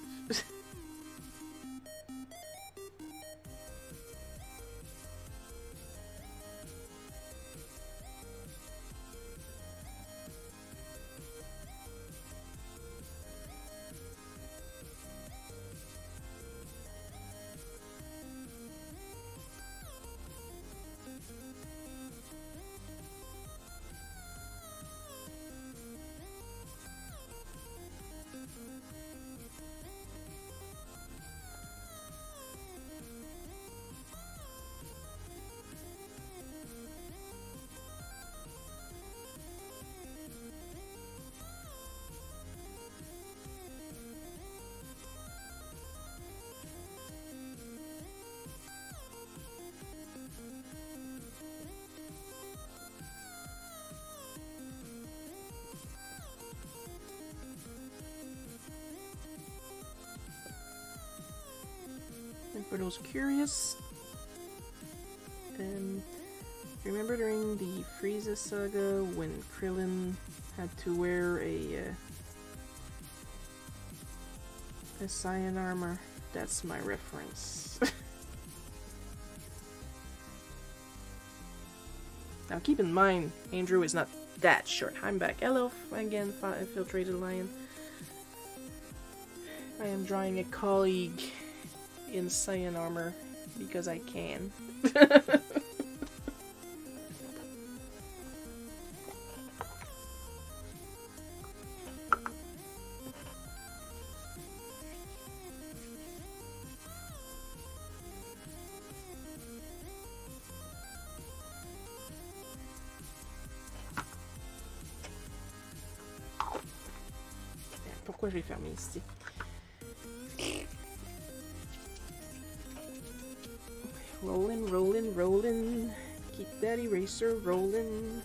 And for those curious, remember during the Frieza saga when Krillin had to wear a Saiyan armor? That's my reference. Now keep in mind, Andrew is not that short. I'm back. Hello again, Infiltrated Lion. I am drawing a colleague in Saiyan armor because I can. Pourquoi je vais fermer ici? Rollin', rollin', rollin'. Keep that eraser rollin'.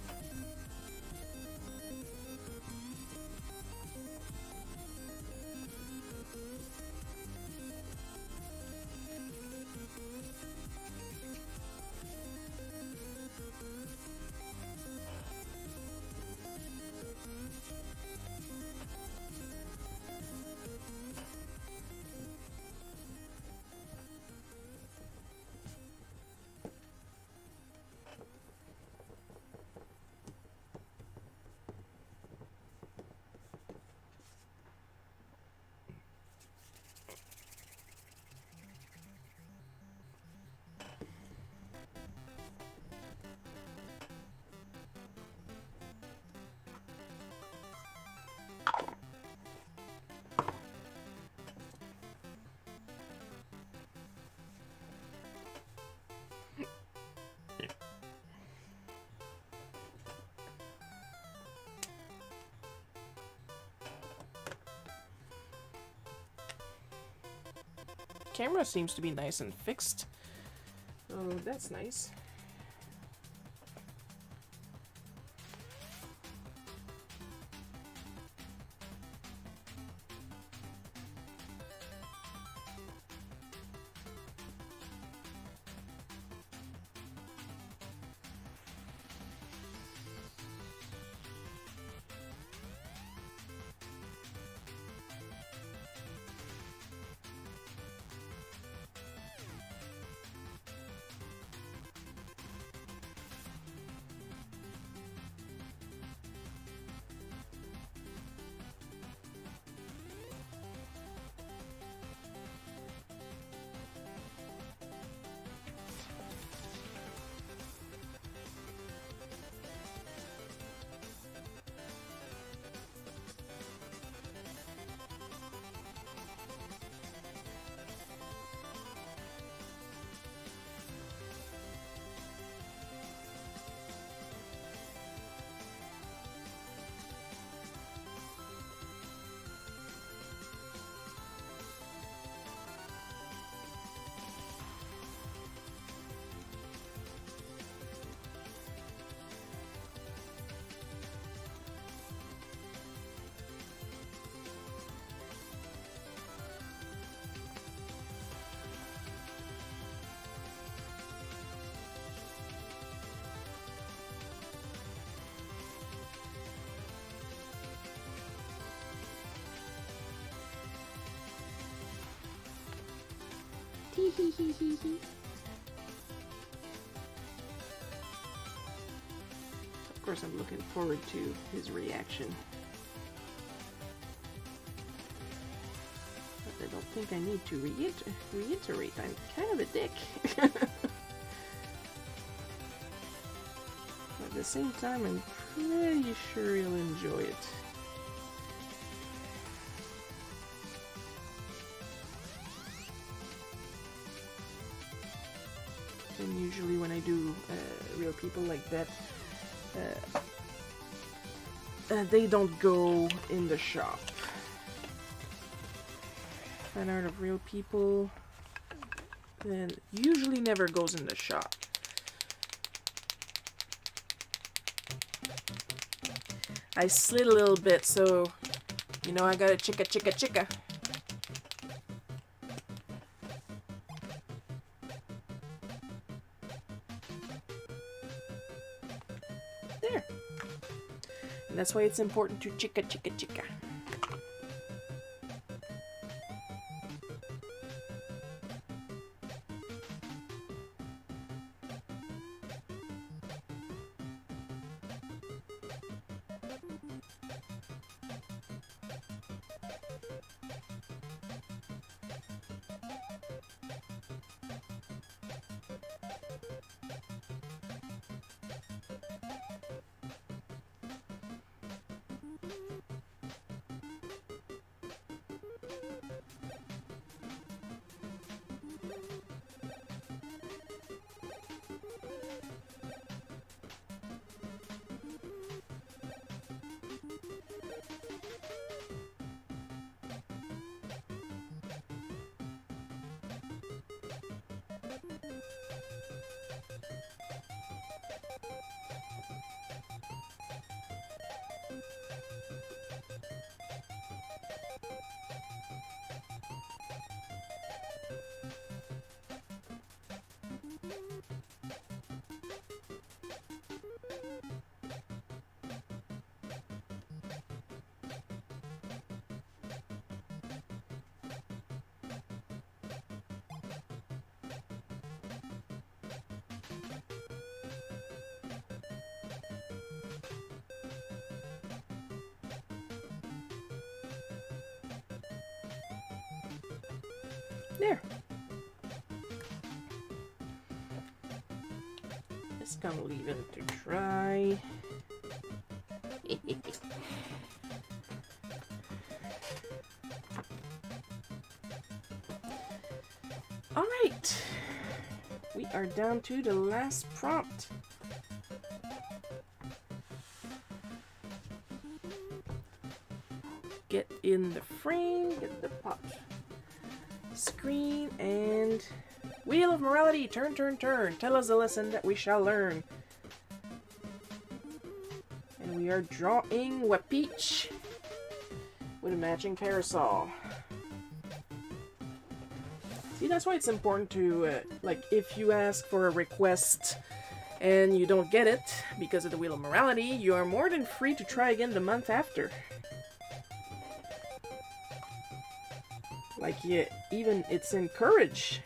camera seems to be nice and fixed. Oh, that's nice. Of course, I'm looking forward to his reaction. But I don't think I need to reiterate. I'm kind of a dick. At the same time, I'm pretty sure he'll enjoy it. And usually when I do real people like that, they don't go in the shop. Fan art of real people then usually never goes in the shop. I slid a little bit, so you know I got a chicka. There. And that's why it's important to chicka. There. Just gonna leave it to dry. All right, we are down to the last prompt. Get in the frame, get the pot screen and Wheel of Morality, turn, turn, turn. Tell us the lesson that we shall learn. And we are drawing Peach with a matching parasol. See, that's why it's important to, like, if you ask for a request and you don't get it because of the Wheel of Morality, you are more than free to try again the month after. Like, yeah, even it's encouraged.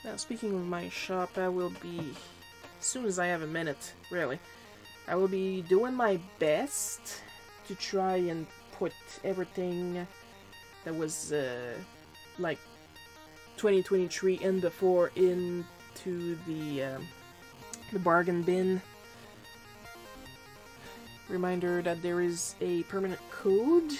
Now, speaking of my shop, I will be, as soon as I have a minute, really, I will be doing my best to try and put everything that was, like, 2023 and before into the bargain bin. Reminder that there is a permanent code.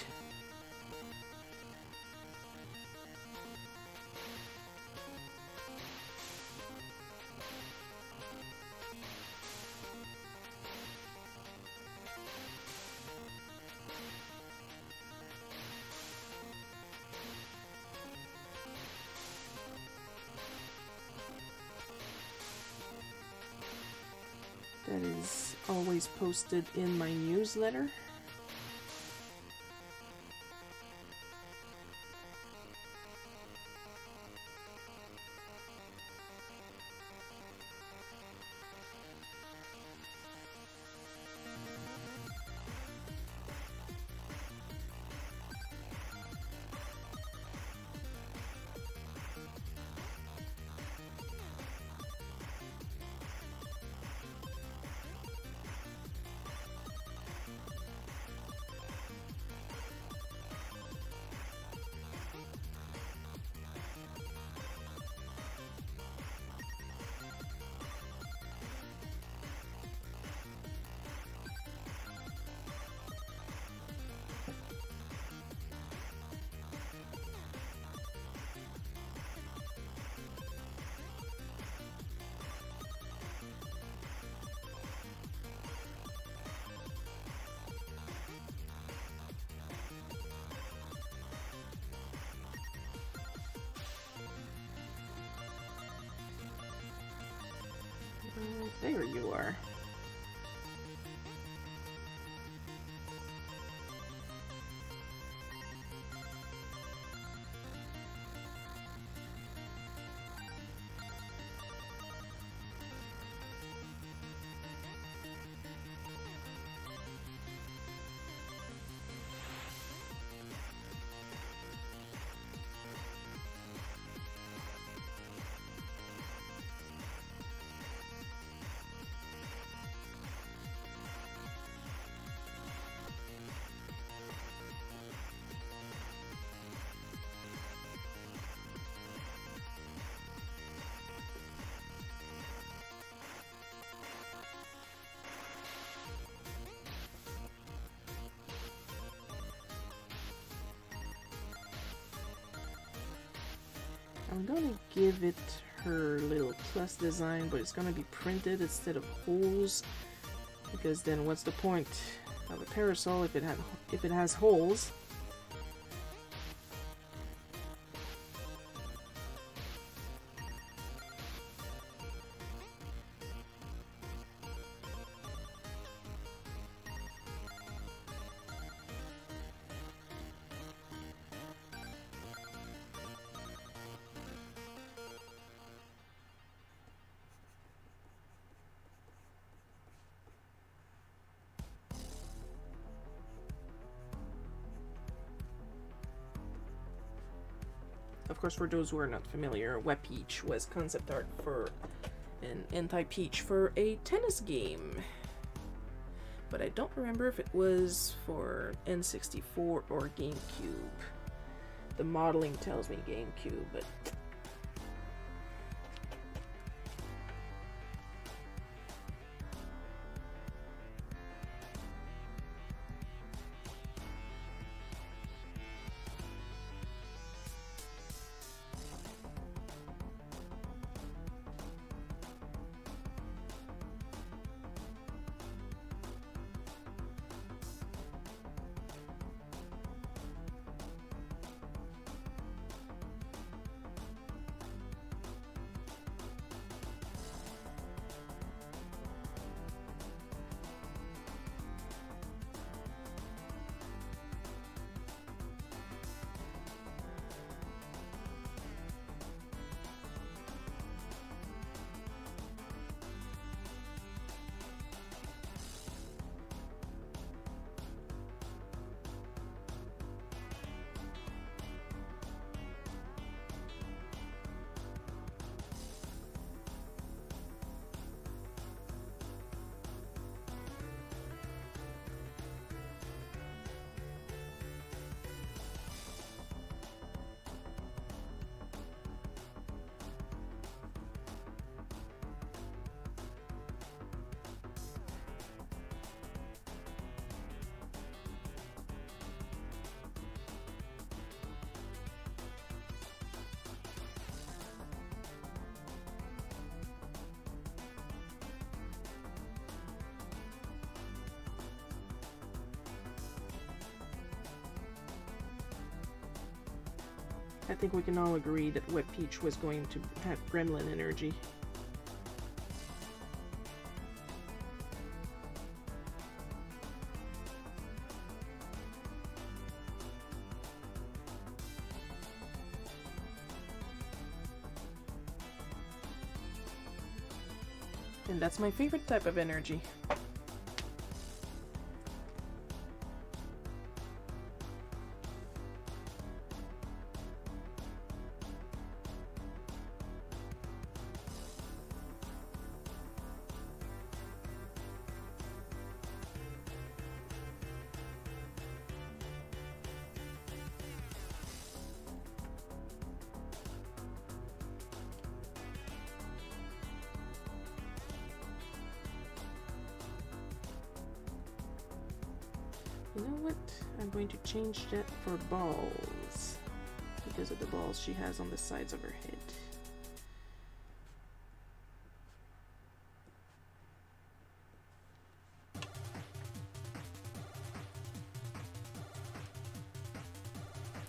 That is always posted in my newsletter. There you are. I'm gonna give it her little plus design, but it's gonna be printed instead of holes, because then what's the point of a parasol if it has holes? Of course, for those who are not familiar, Peach was concept art for an anti-Peach for a tennis game. But I don't remember if it was for N64 or GameCube. The modeling tells me GameCube, but... I think we can all agree that Wet Peach was going to have gremlin energy. And that's my favorite type of energy. You know what? I'm going to change that for balls because of the balls she has on the sides of her head.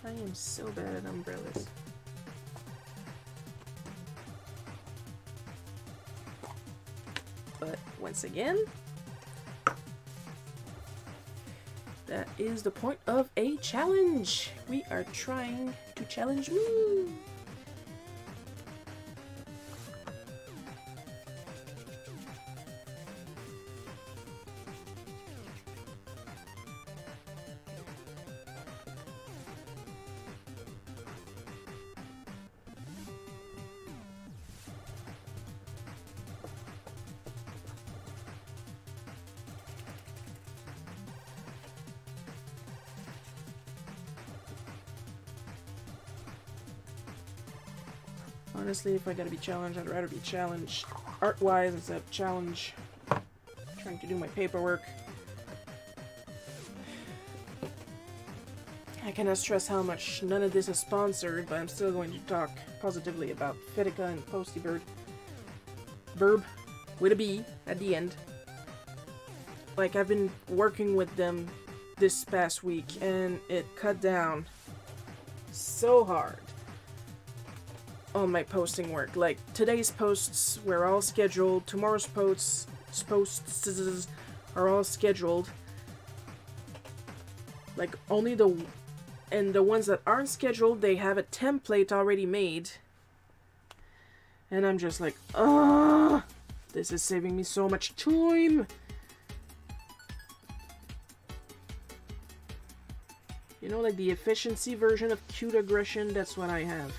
I am so bad at umbrellas. But once again, that is the point of a challenge. We are trying to challenge me. Honestly, if I gotta be challenged, I'd rather be challenged art-wise instead of challenge trying to do my paperwork. I cannot stress how much none of this is sponsored, but I'm still going to talk positively about Fitica and Posty Bird. Verb with a B at the end. Like, I've been working with them this past week, and it cut down so hard on my posting work. Like, today's posts were all scheduled, tomorrow's posts are all scheduled. Like, only the ones that aren't scheduled, they have a template already made. And I'm just like, ugh, this is saving me so much time. You know, like the efficiency version of cute aggression, that's what I have.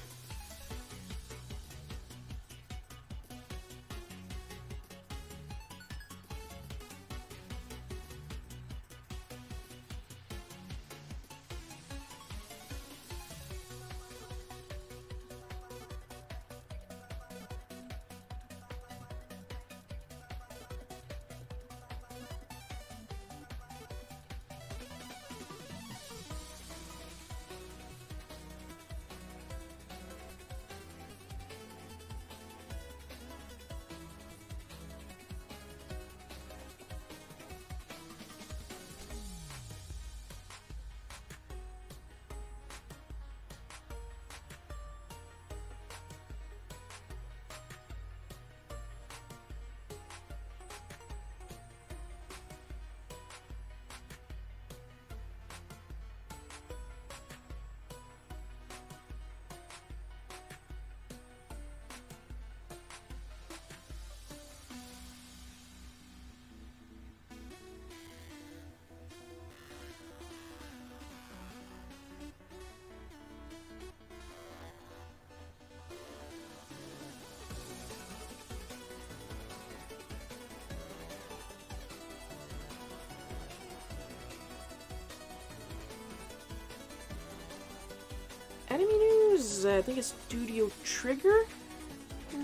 is, I think it's Studio Trigger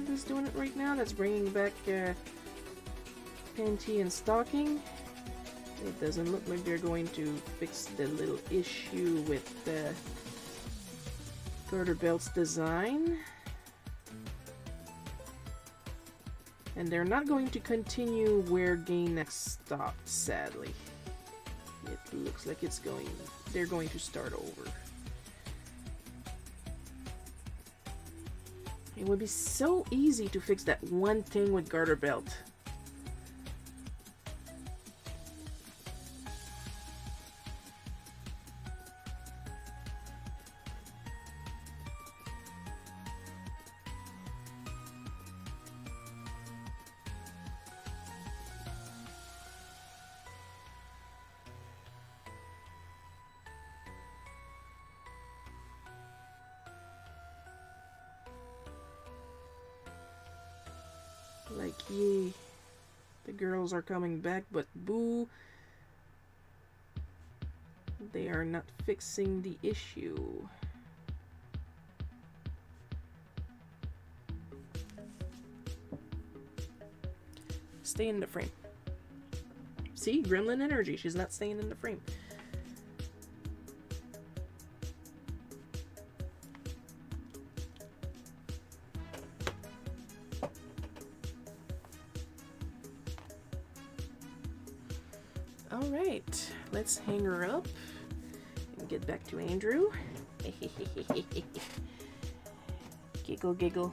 that's doing it right now. That's bringing back Panty and Stocking. It doesn't look like they're going to fix the little issue with the garter belt's design. And they're not going to continue where Gainax stopped, sadly. It looks like they're going to start over. It would be so easy to fix that one thing with garter belt. Like, yay, the girls are coming back, but boo, they are not fixing the issue. Stay in the frame. See, gremlin energy, she's not staying in the frame. Alright, let's hang her up and get back to Andrew. Giggle, giggle.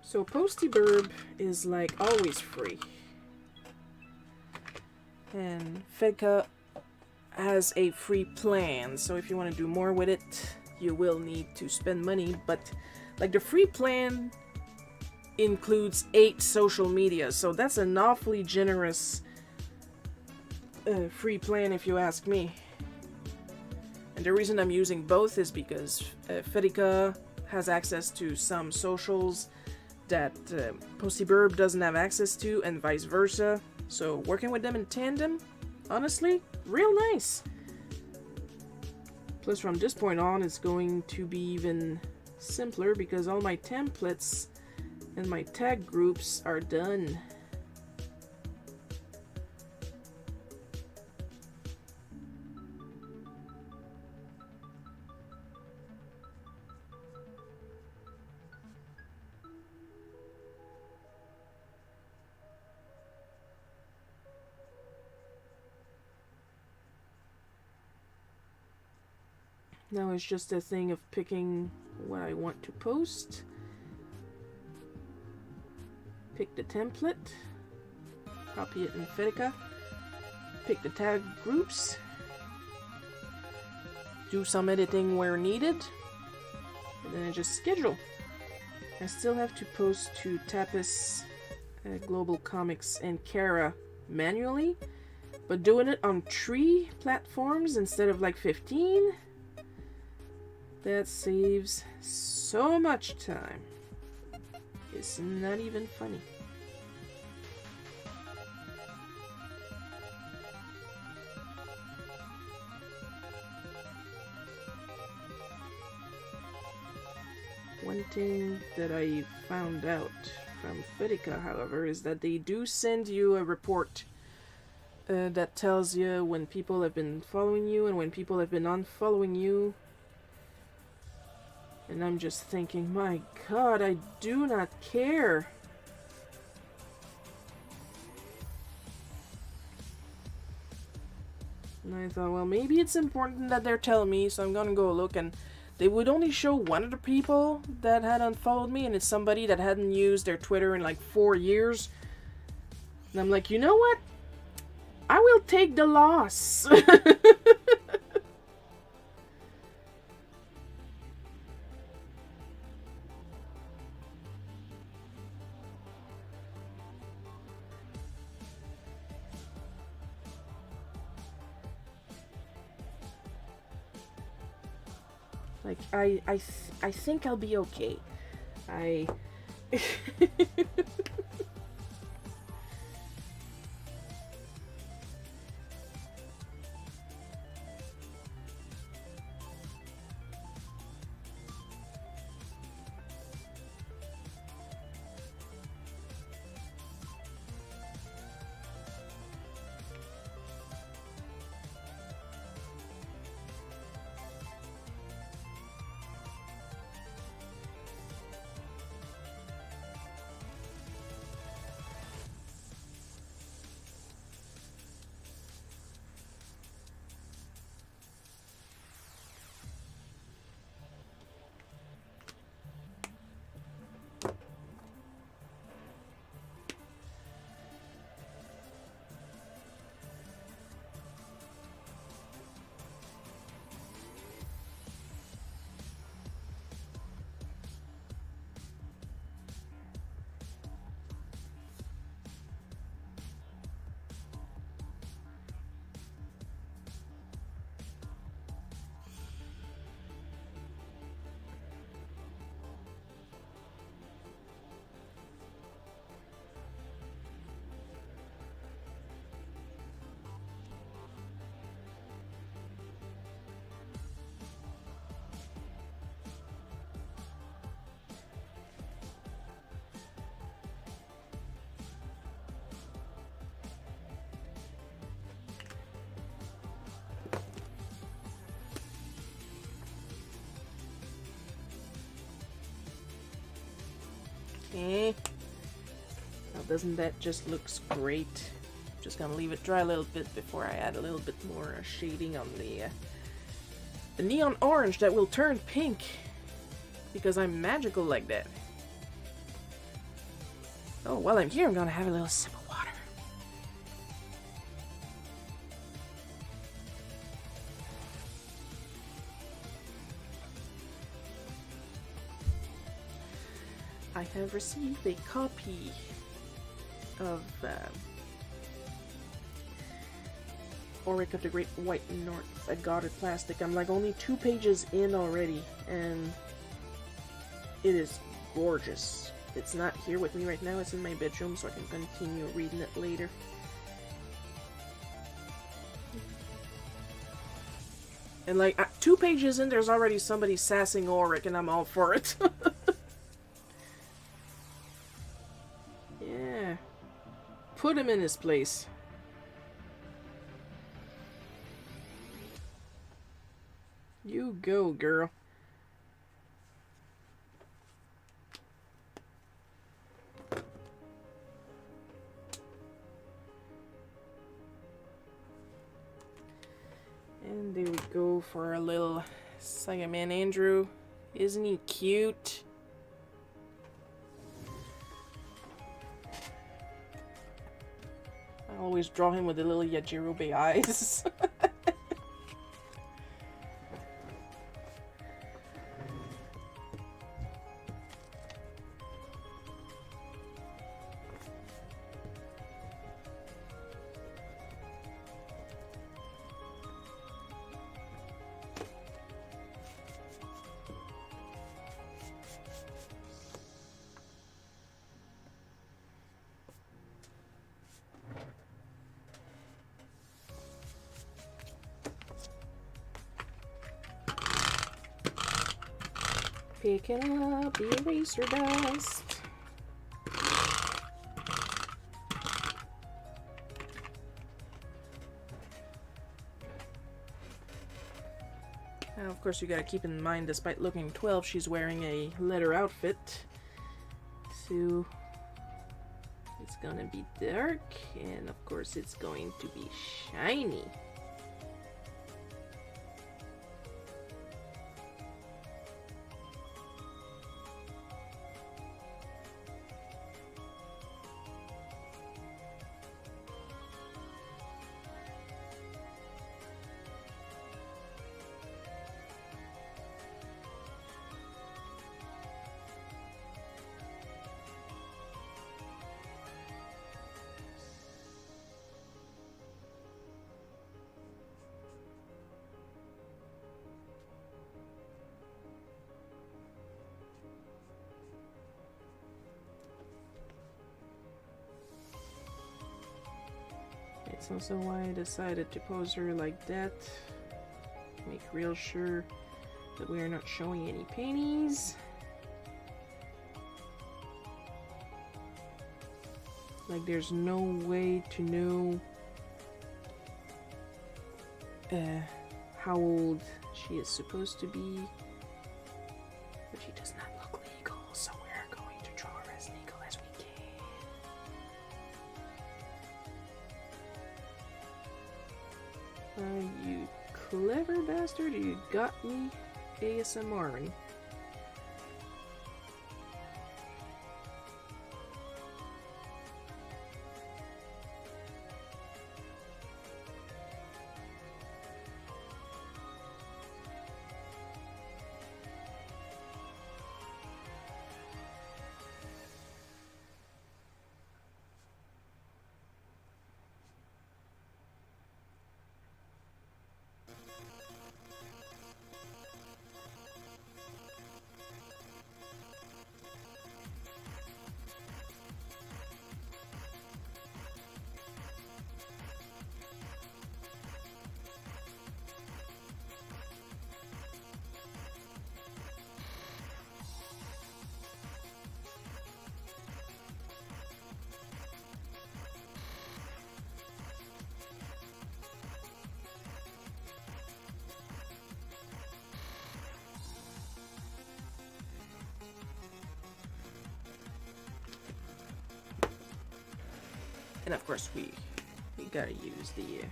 So Posty Burb is like always free. And Fedka has a free plan, so if you want to do more with it, you will need to spend money, but like the free plan includes 8 social media, so that's an awfully generous free plan if you ask me. And the reason I'm using both is because Fedka has access to some socials that Posty Burb doesn't have access to, and vice versa. So working with them in tandem, honestly, real nice. Plus from this point on, it's going to be even simpler because all my templates and my tag groups are done. Now it's just a thing of picking what I want to post. Pick the template. Copy it in Fedka. Pick the tag groups. Do some editing where needed. And then I just schedule. I still have to post to Tapas, Global Comics, and Kara manually. But doing it on 3 platforms instead of like 15... that saves so much time. It's not even funny. One thing that I found out from Fedka, however, is that they do send you a report that tells you when people have been following you and when people have been unfollowing you. And I'm just thinking, my God, I do not care. And I thought, well, maybe it's important that they're telling me, so I'm gonna go look, and they would only show one of the people that had unfollowed me, and it's somebody that hadn't used their Twitter in like 4 years. And I'm like, you know what? I will take the loss. Like, I think I'll be okay. Okay. Now doesn't that just looks great? Just gonna leave it dry a little bit before I add a little bit more shading on the neon orange that will turn pink because I'm magical like that. Oh, while I'm here, I'm gonna have a little sip of water. I have received a copy of Auric of the Great White North, a Goddard Plastic. I'm like only 2 pages in already, and it is gorgeous. It's not here with me right now, it's in my bedroom, so I can continue reading it later. And like, 2 pages in, there's already somebody sassing Auric, and I'm all for it. Yeah. Put him in his place. You go, girl. And there we go for a little Saga Man Andrew. Isn't he cute? I always draw him with the little Yajirobe eyes. Picking up the eraser dust. Now, of course, you gotta keep in mind, despite looking 12, she's wearing a leather outfit. So, it's gonna be dark, and of course, it's going to be shiny. That's also why I decided to pose her like that. Make real sure that we are not showing any panties. Like there's no way to know how old she is supposed to be. But she does not look legal, so we're going to draw her as legal as we can. You clever bastard, you got me ASMRing. And of course we gotta use the, you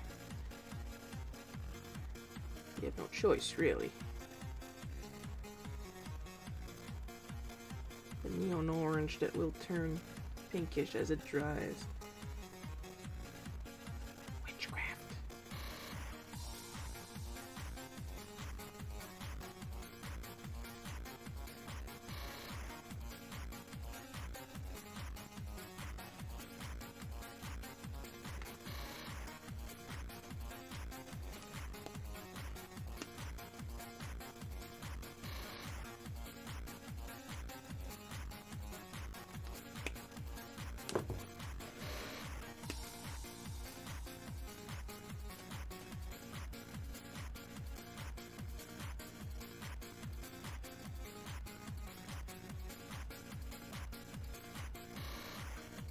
have no choice really. The neon orange that will turn pinkish as it dries. Witchcraft.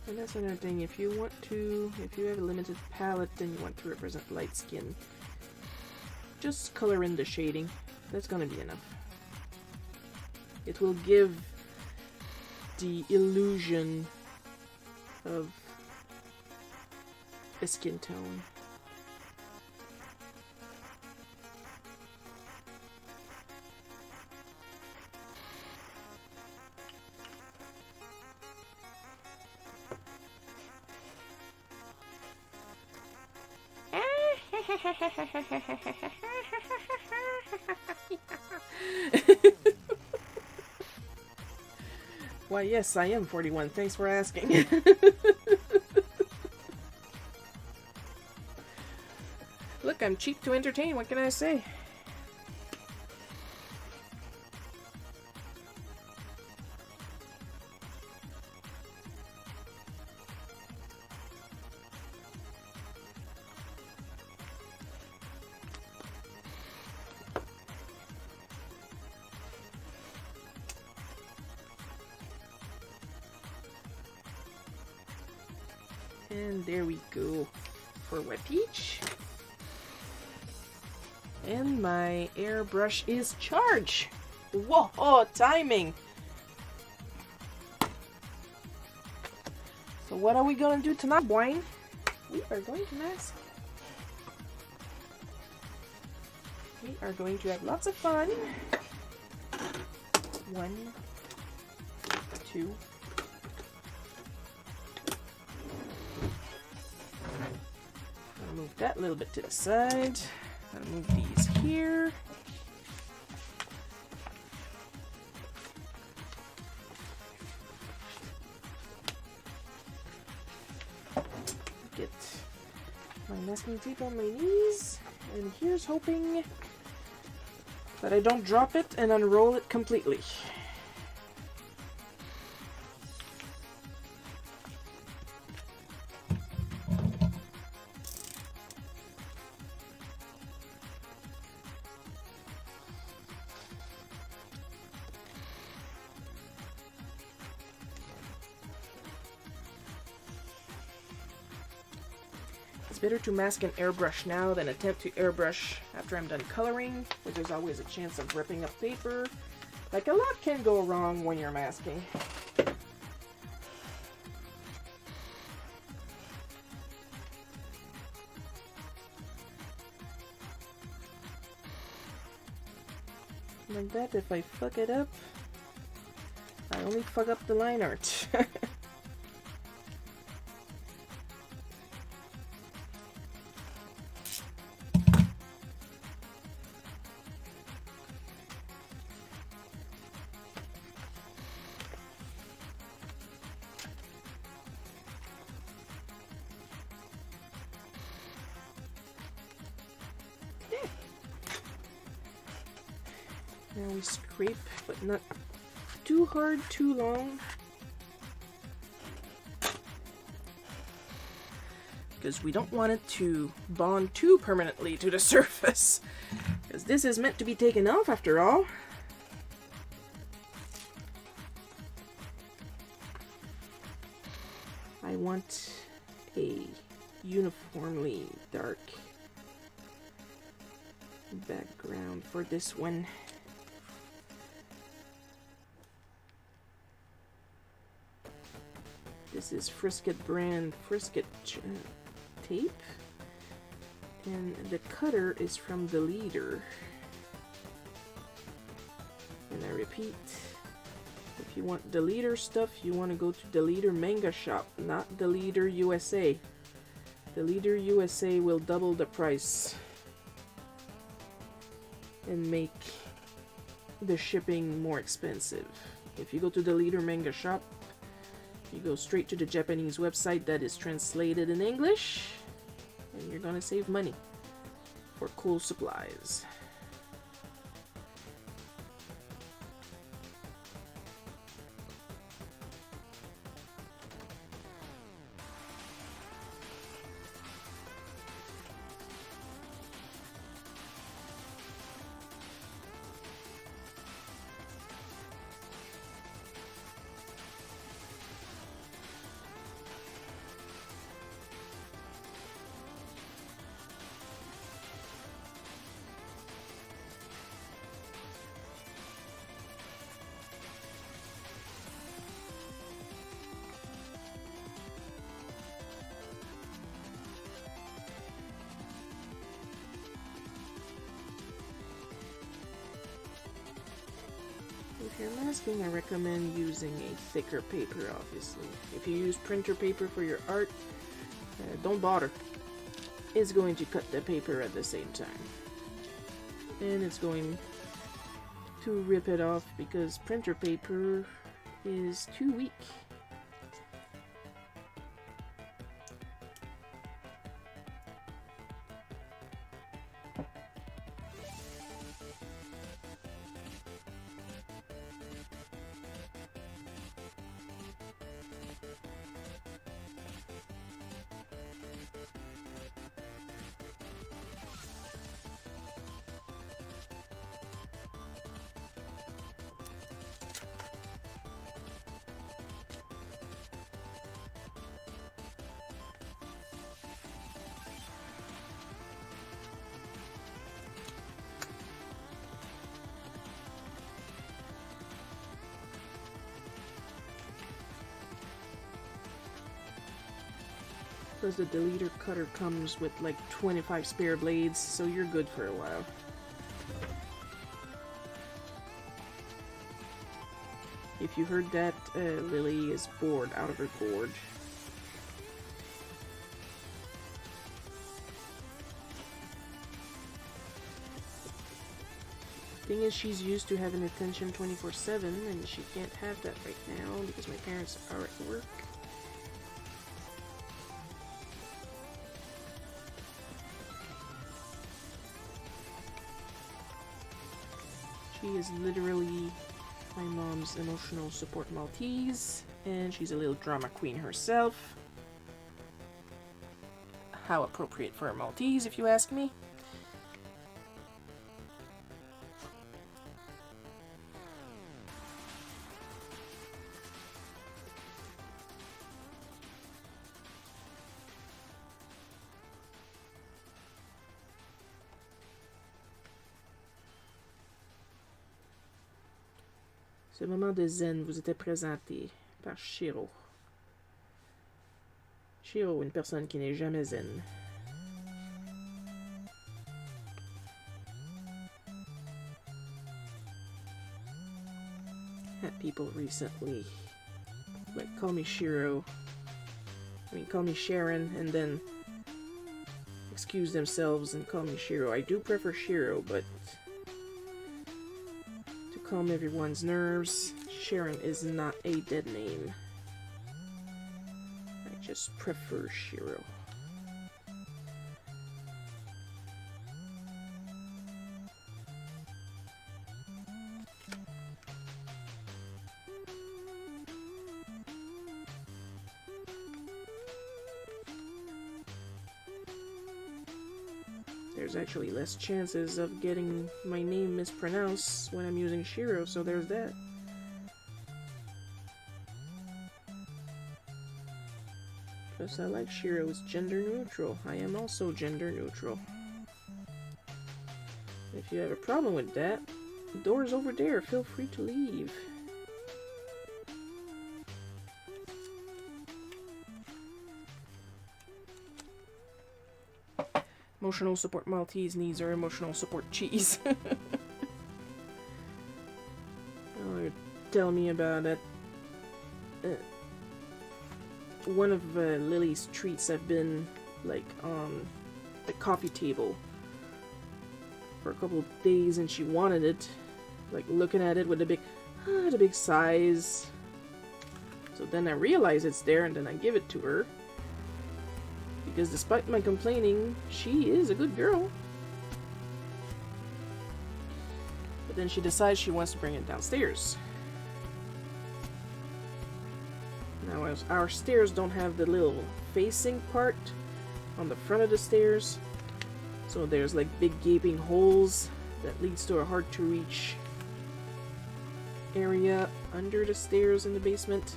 And that's another thing, if you have a limited palette and you want to represent light skin, just color in the shading. That's gonna be enough. It will give the illusion of a skin tone. Why, yes, I am 41. Thanks for asking. Look, I'm cheap to entertain. What can I say? And there we go for Wet Peach. And my airbrush is charged. Whoa, oh, timing. So what are we gonna do tonight, Wayne? We are going to mask. We are going to have lots of fun. 1, 2. I'll move that a little bit to the side. I'll move these here. Get my masking tape on my knees. And here's hoping that I don't drop it and unroll it completely. It's better to mask and airbrush now than attempt to airbrush after I'm done coloring, but there's always a chance of ripping up paper. Like, a lot can go wrong when you're masking. Like that, if I fuck it up, I only fuck up the line art. Now we scrape, but not too hard, too long. Because we don't want it to bond too permanently to the surface. Because this is meant to be taken off after all. I want a uniformly dark background for this one. This is Frisket brand Frisket tape, and the cutter is from the Leader. And I repeat, if you want the Leader stuff, you want to go to the Leader Manga Shop, not the Leader USA. The Leader USA will double the price and make the shipping more expensive. If you go to the Leader Manga Shop, you go straight to the Japanese website that is translated in English, and you're gonna save money for cool supplies. If you're masking, I recommend using a thicker paper, obviously. If you use printer paper for your art, don't bother. It's going to cut the paper at the same time. And it's going to rip it off because printer paper is too weak. Because the deleter cutter comes with like 25 spare blades, so you're good for a while. If you heard that, Lily is bored out of her gourd. Thing is, she's used to having attention 24/7, and she can't have that right now because my parents are at work. She is literally my mom's emotional support Maltese, and she's a little drama queen herself. How appropriate for a Maltese, if you ask me. Ce moment de zen vous était présenté par Shiro. Shiro, une personne qui n'est jamais zen. Had people recently like call me Shiro. Call me Sharon, and then excuse themselves and call me Shiro. I do prefer Shiro, but to calm everyone's nerves, Sharon is not a dead name. I just prefer Shiro. There's actually less chances of getting my name mispronounced when I'm using Shiro, so there's that. Plus, I like Shiro is gender neutral. I am also gender neutral. If you have a problem with that, the door is over there. Feel free to leave. Emotional support Maltese needs are emotional support cheese. Oh, tell me about it. One of Lily's treats have been like on the coffee table for a couple of days, and she wanted it. Like looking at it with the big size. So then I realize it's there, and then I give it to her. Because despite my complaining, she is a good girl. But then she decides she wants to bring it downstairs. Now, our stairs don't have the little facing part on the front of the stairs. So there's like big gaping holes that leads to a hard to reach area under the stairs in the basement.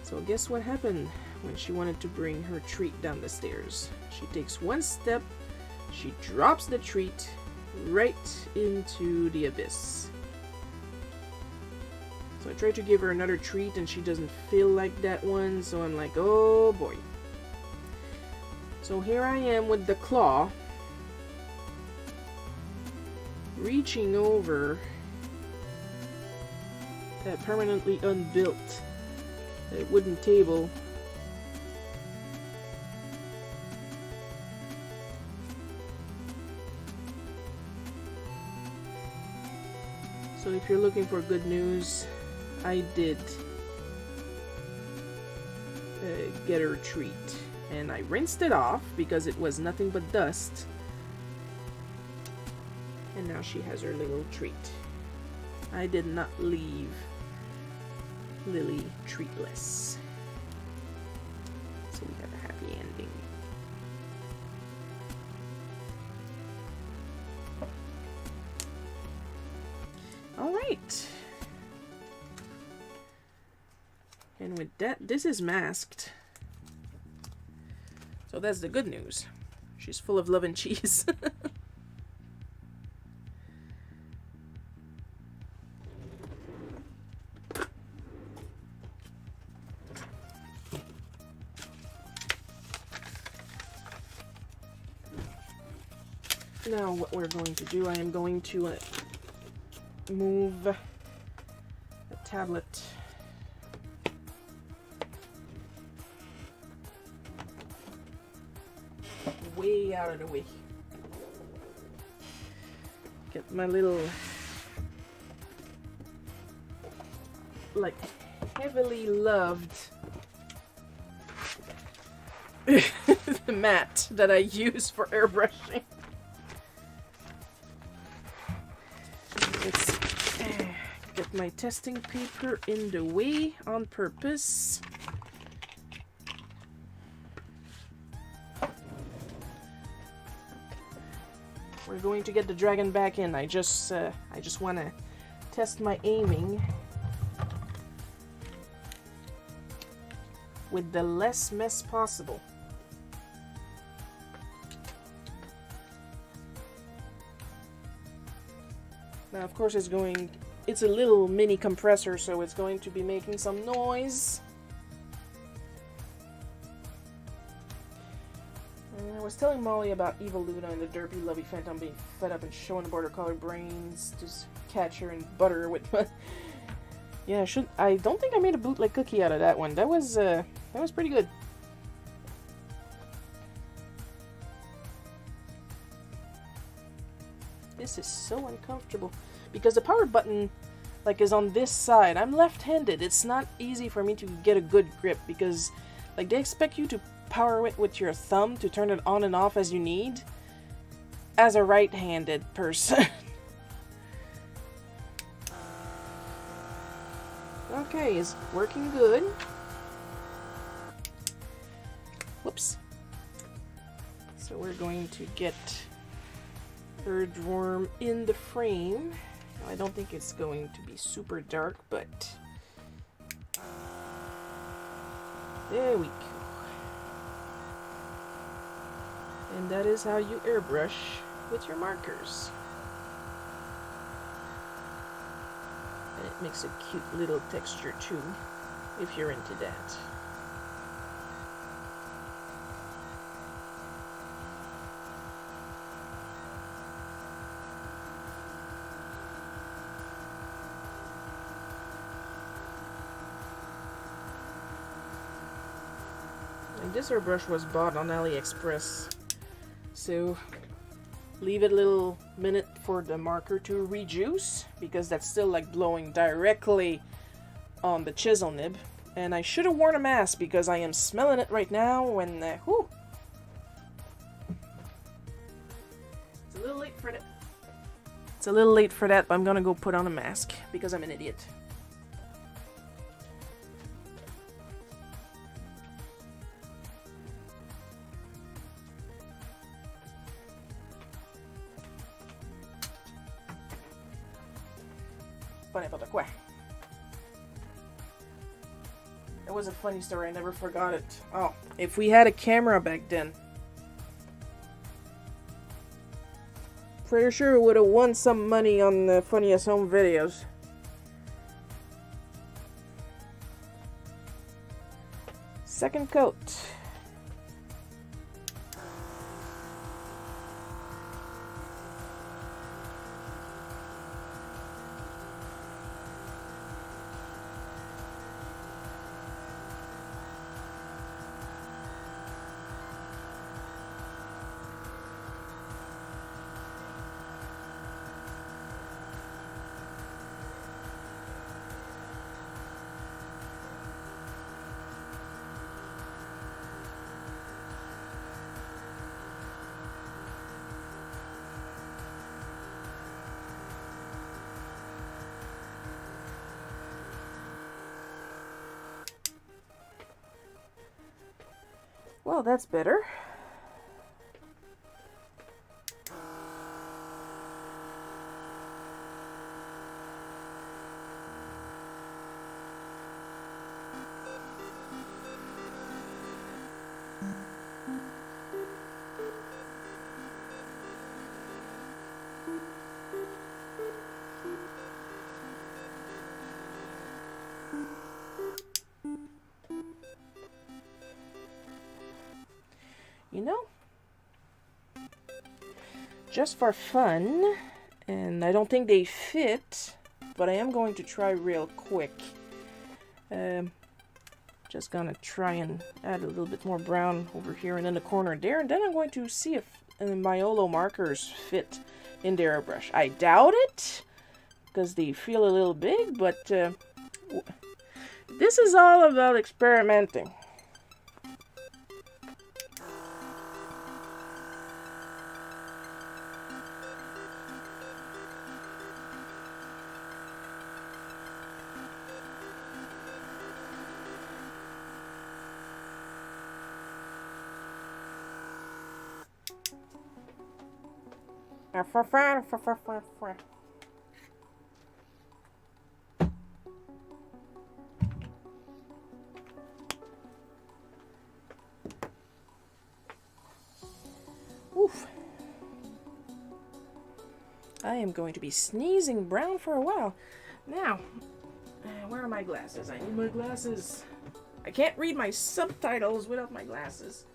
So guess what happened? When she wanted to bring her treat down the stairs, she takes one step, she drops the treat right into the abyss. So I tried to give her another treat and she doesn't feel like that one, so I'm like, oh boy. So here I am with the claw, reaching over that permanently unbuilt wooden table. So if you're looking for good news, I did get her a treat. And I rinsed it off because it was nothing but dust. And now she has her little treat. I did not leave Lily treatless. So we have a happy ending. Alright. And with that, this is masked. So that's the good news. She's full of love and cheese. Now what we're going to do, I am going to move the tablet way out of the way. Get my little like heavily loved mat that I use for airbrushing. Let's get my testing paper in the way on purpose. We're going to get the dragon back in. I just want to test my aiming with the less mess possible. Now, of course, it's going it's a little mini compressor, so it's going to be making some noise. And I was telling Molly about Evil Luna and the derpy lovey phantom being fed up and showing the border color brains, just catch her and butter her with my... Yeah, I don't think I made a bootleg cookie out of that one. That was pretty good. This is so uncomfortable because the power button like is on this side. I'm left-handed. It's not easy for me to get a good grip because like they expect you to power it with your thumb to turn it on and off as you need as a right-handed person. Okay, it's working good. Whoops. So we're going to get Earthworm in the frame. I don't think it's going to be super dark, but there we go. And that is how you airbrush with your markers. And it makes a cute little texture too, if you're into that. And this airbrush was bought on AliExpress, so leave it a little minute for the marker to rejuice, because that's still like blowing directly on the chisel nib. And I should have worn a mask because I am smelling it right now when, whew. It's a little late for that. It's a little late for that, but I'm gonna go put on a mask because I'm an idiot. N'importe quoi. It was a funny story, I never forgot it. Oh, if we had a camera back then, pretty sure we would have won some money on the funniest home videos. Second coat. Well, that's better. You know, just for fun, and I don't think they fit, but I am going to try real quick. Just gonna try and add a little bit more brown over here and in the corner there, and then I'm going to see if my OLO markers fit in the airbrush. I doubt it, because they feel a little big, but this is all about experimenting. Oof. I am going to be sneezing brown for a while. Now, where are my glasses? I need my glasses. I can't read my subtitles without my glasses.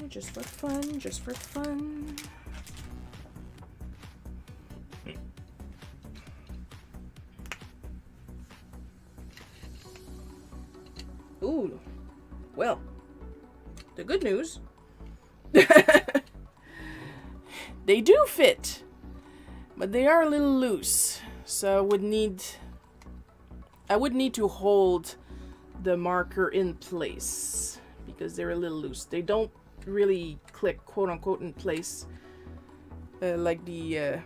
Just for fun, just for fun. Ooh, well, the good news, they do fit, but they are a little loose, so I would need to hold the marker in place because they're a little loose. They don't really click, quote unquote, in place like the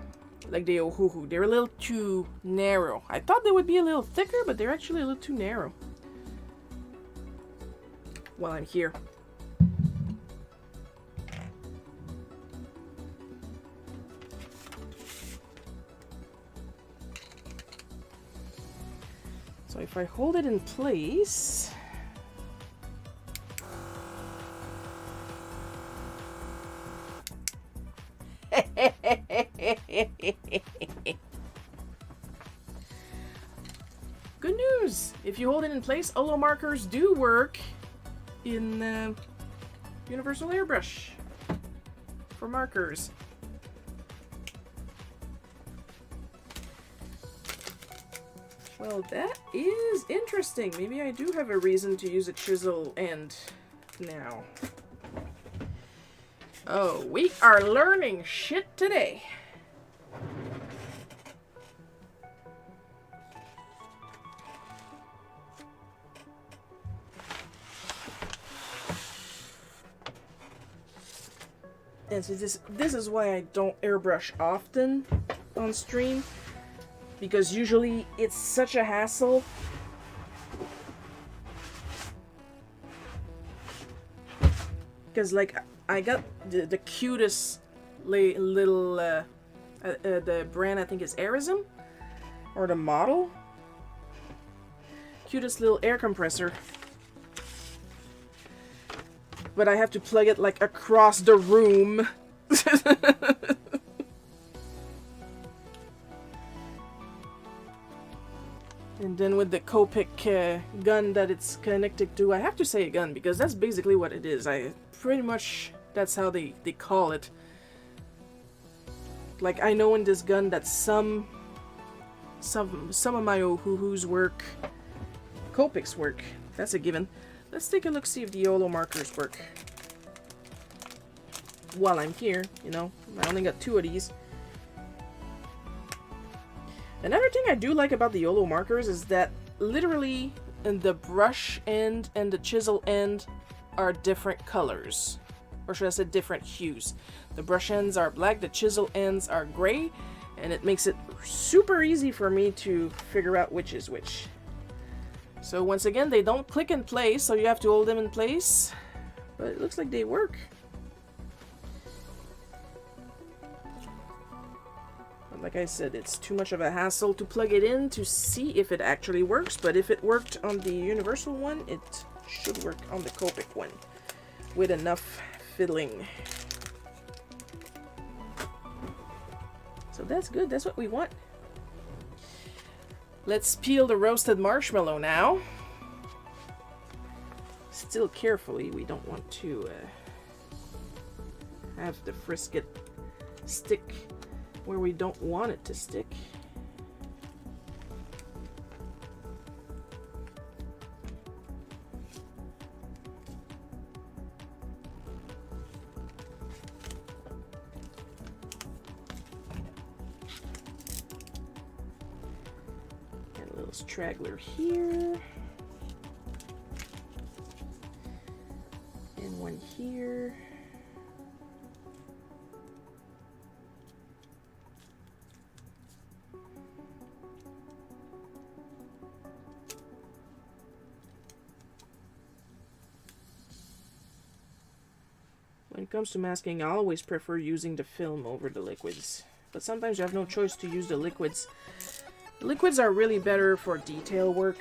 Ohuhu. They're a little too narrow. I thought they would be a little thicker, but they're actually a little too narrow. While I'm here. So if I hold it in place, good news! If you hold it in place, OLOColors do work in Universal Airbrush for markers. Well, that is interesting. Maybe I do have a reason to use a chisel end now. Oh, we are learning shit today. And so this is why I don't airbrush often on stream, because usually it's such a hassle. Because like I got the cutest little the brand, I think is Arism, or the model, cutest little air compressor. But I have to plug it like across the room. And then with the Copic gun that it's connected to, I have to say a gun because that's basically what it is. Pretty much that's how they call it. Like I know in this gun that some of my Ohuhus work, Copics work. That's a given. Let's take a look, see if the OLOColors work. While I'm here, you know, I only got 2 of these. Another thing I do like about the OLOColors is that literally the brush end and the chisel end are different colors. Or should I say different hues. The brush ends are black, the chisel ends are gray, and it makes it super easy for me to figure out which is which. So once again, they don't click in place, so you have to hold them in place. But it looks like they work. But like I said, it's too much of a hassle to plug it in to see if it actually works. But if it worked on the Universal one, it should work on the Copic one with enough fiddling. So that's good. That's what we want. Let's peel the roasted marshmallow now. Still carefully, we don't want to have the frisket stick where we don't want it to stick. Straggler here, and one here. When it comes to masking, I always prefer using the film over the liquids. but sometimes you have no choice to use the liquids. The liquids are really better for detail work.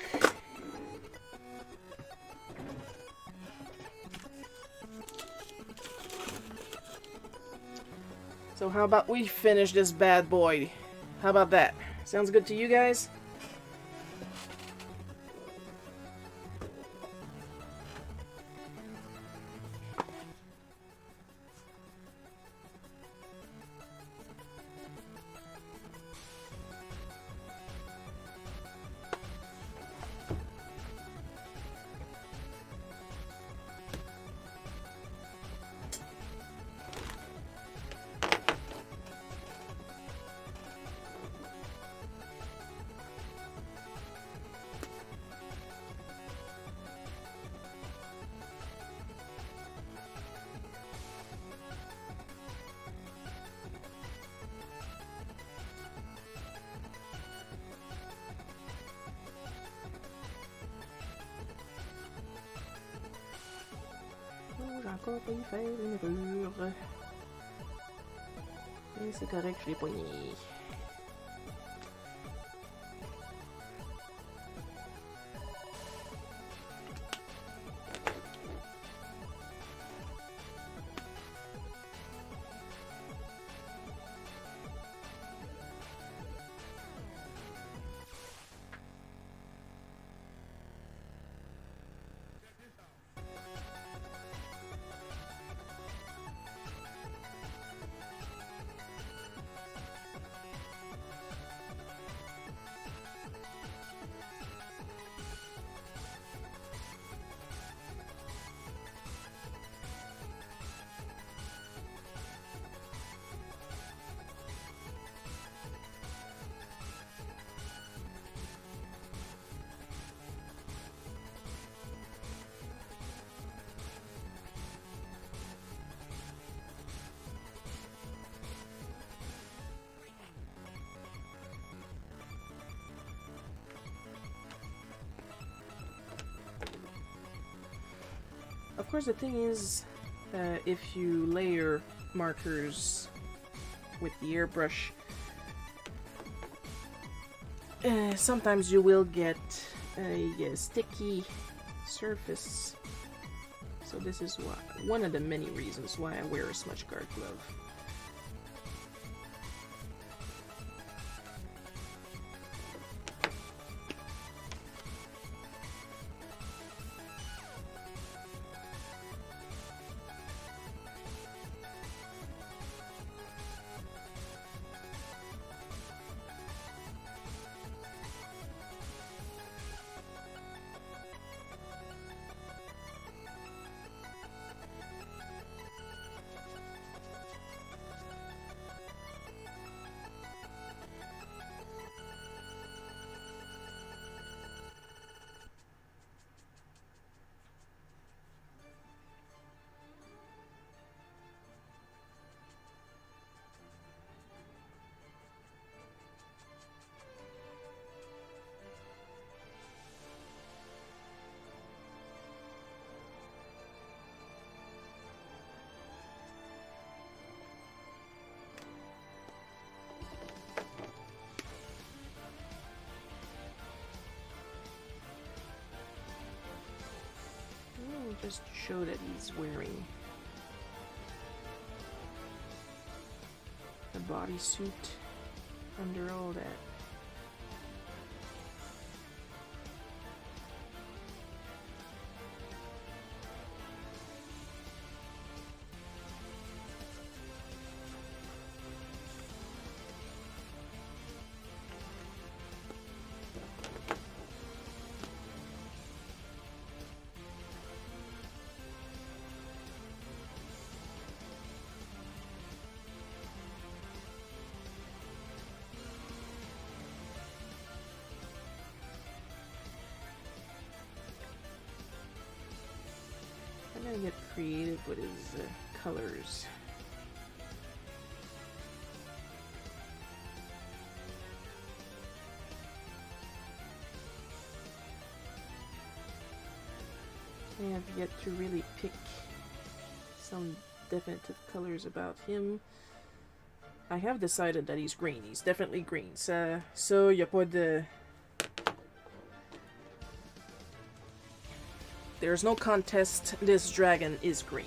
So how about we finish this bad boy? How about that? Sounds good to you guys? J'ai encore failli faire une erreur. Et c'est correct, je l'ai poigné. Of course, the thing is, if you layer markers with the airbrush, sometimes you will get a sticky surface. So this is one of the many reasons why I wear a smudge guard glove. Just to show that he's wearing a bodysuit under all that. I'm gonna get creative with his colors. I have yet to really pick some definitive colors about him. I have decided that he's green. He's definitely green. Ça, y a pas de... There's no contest. This dragon is green.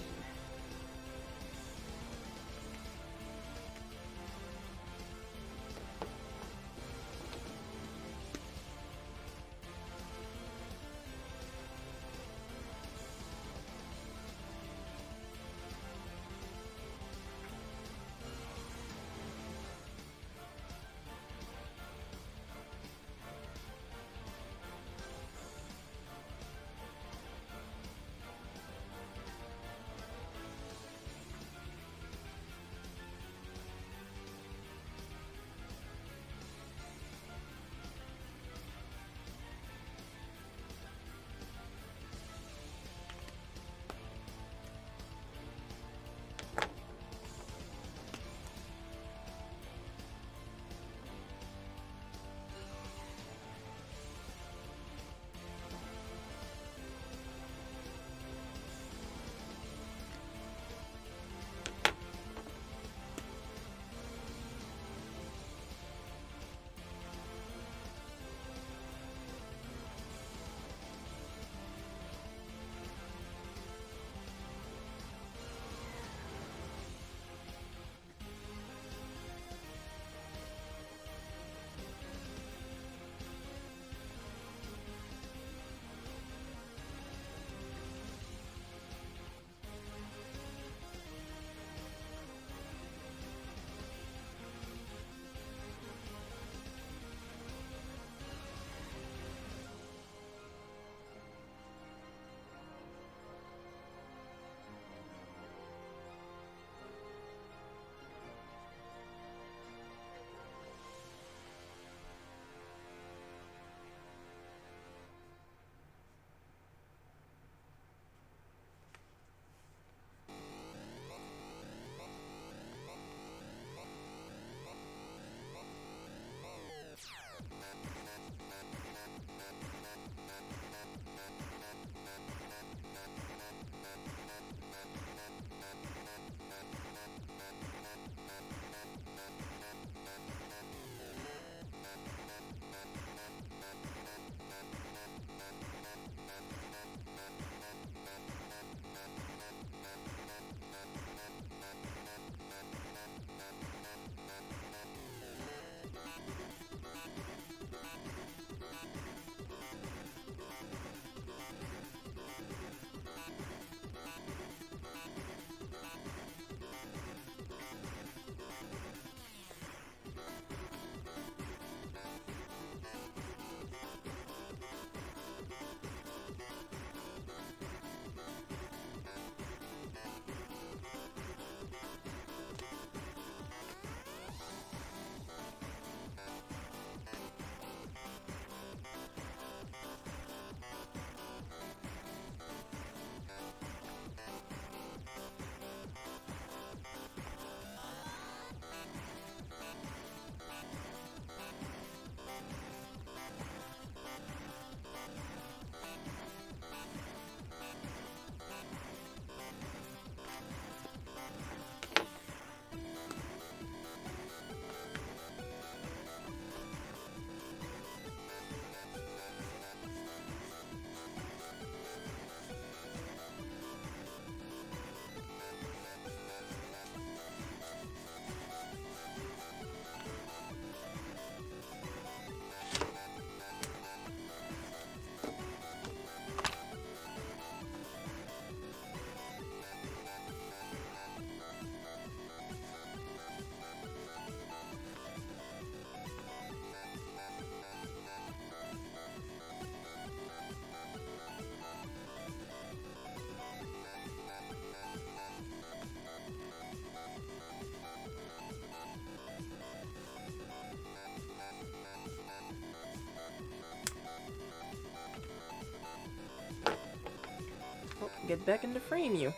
Get back in the frame, you.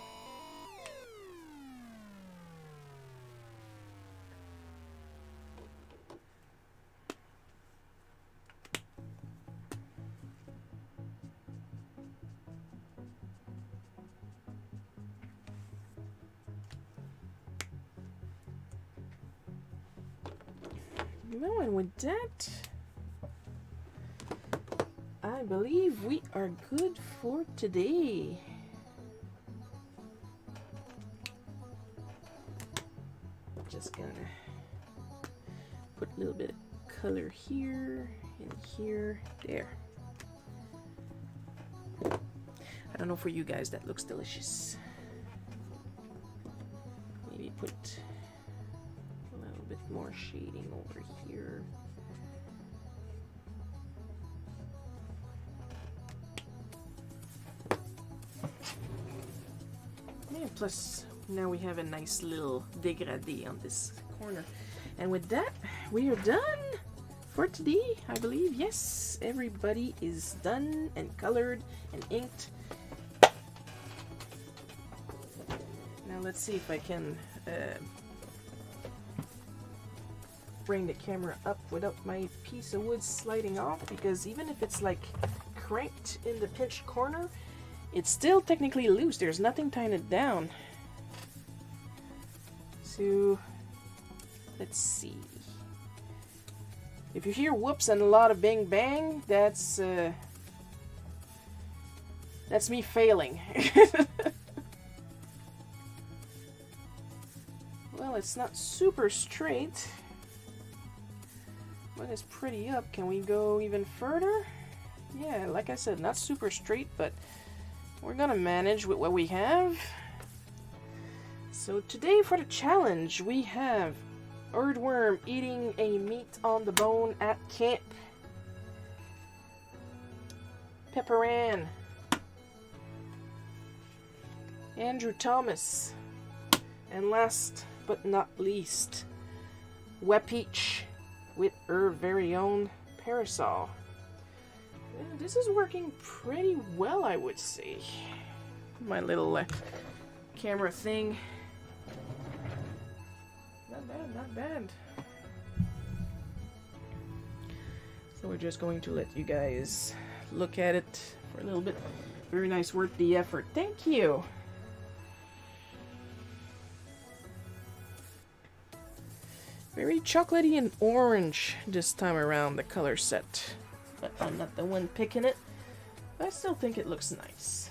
No, and with that, I believe we are good for today. Just gonna put a little bit of color here and here, there. I don't know, for you guys that looks delicious. Maybe put a little bit more shading over here. And plus, now we have a nice little dégradé on this corner. And with that, we are done for today, I believe. Yes, everybody is done and colored and inked. Now let's see if I can bring the camera up without my piece of wood sliding off, because even if it's like cranked in the pinched corner, it's still technically loose. There's nothing tying it down. So let's see. If you hear whoops and a lot of bang bang, that's me failing. Well, it's not super straight, but it's pretty up. Can we go even further? Yeah, like I said, not super straight, but we're gonna manage with what we have. So today for the challenge, we have Earthworm eating a meat on the bone at camp. Pepper Ann. Andrew Thomas. And last but not least, Wepeach with her very own parasol. And this is working pretty well, I would say. My little camera thing. Not bad, not bad. So we're just going to let you guys look at it for a little bit. Very nice, worth the effort. Thank you. Very chocolatey and orange this time around, the color set. But I'm not the one picking it. But I still think it looks nice.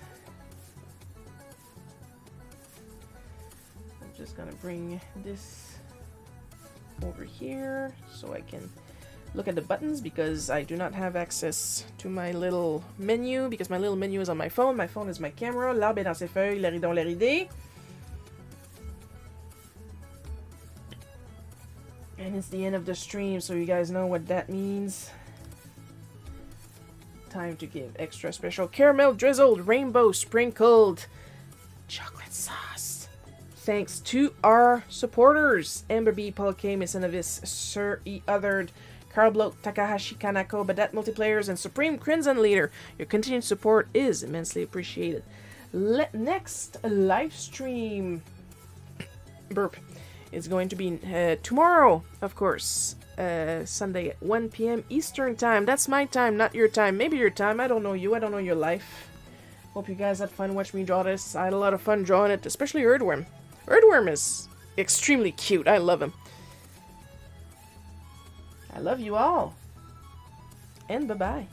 I'm just gonna bring this over here so I can look at the buttons, because I do not have access to my little menu, because my little menu is on my phone. My phone is my camera. L'arbre est dans ses feuilles, l'aridon l'aridé. And it's the end of the stream, so you guys know what that means. Time to give extra special caramel drizzled, rainbow sprinkled chocolate sauce. Thanks to our supporters: Amber B, Paul K, Miss Inovis, Sir E Othered, Carl Bloke, Takahashi Kanako, Badet Multiplayers, and Supreme Crimson Leader. Your continued support is immensely appreciated. Next live stream burp is going to be tomorrow, of course, Sunday at 1 p.m. Eastern Time. That's my time, not your time. Maybe your time. I don't know you. I don't know your life. Hope you guys had fun watching me draw this. I had a lot of fun drawing it, especially Earthworm. Earthworm is extremely cute. I love him. I love you all. And bye-bye.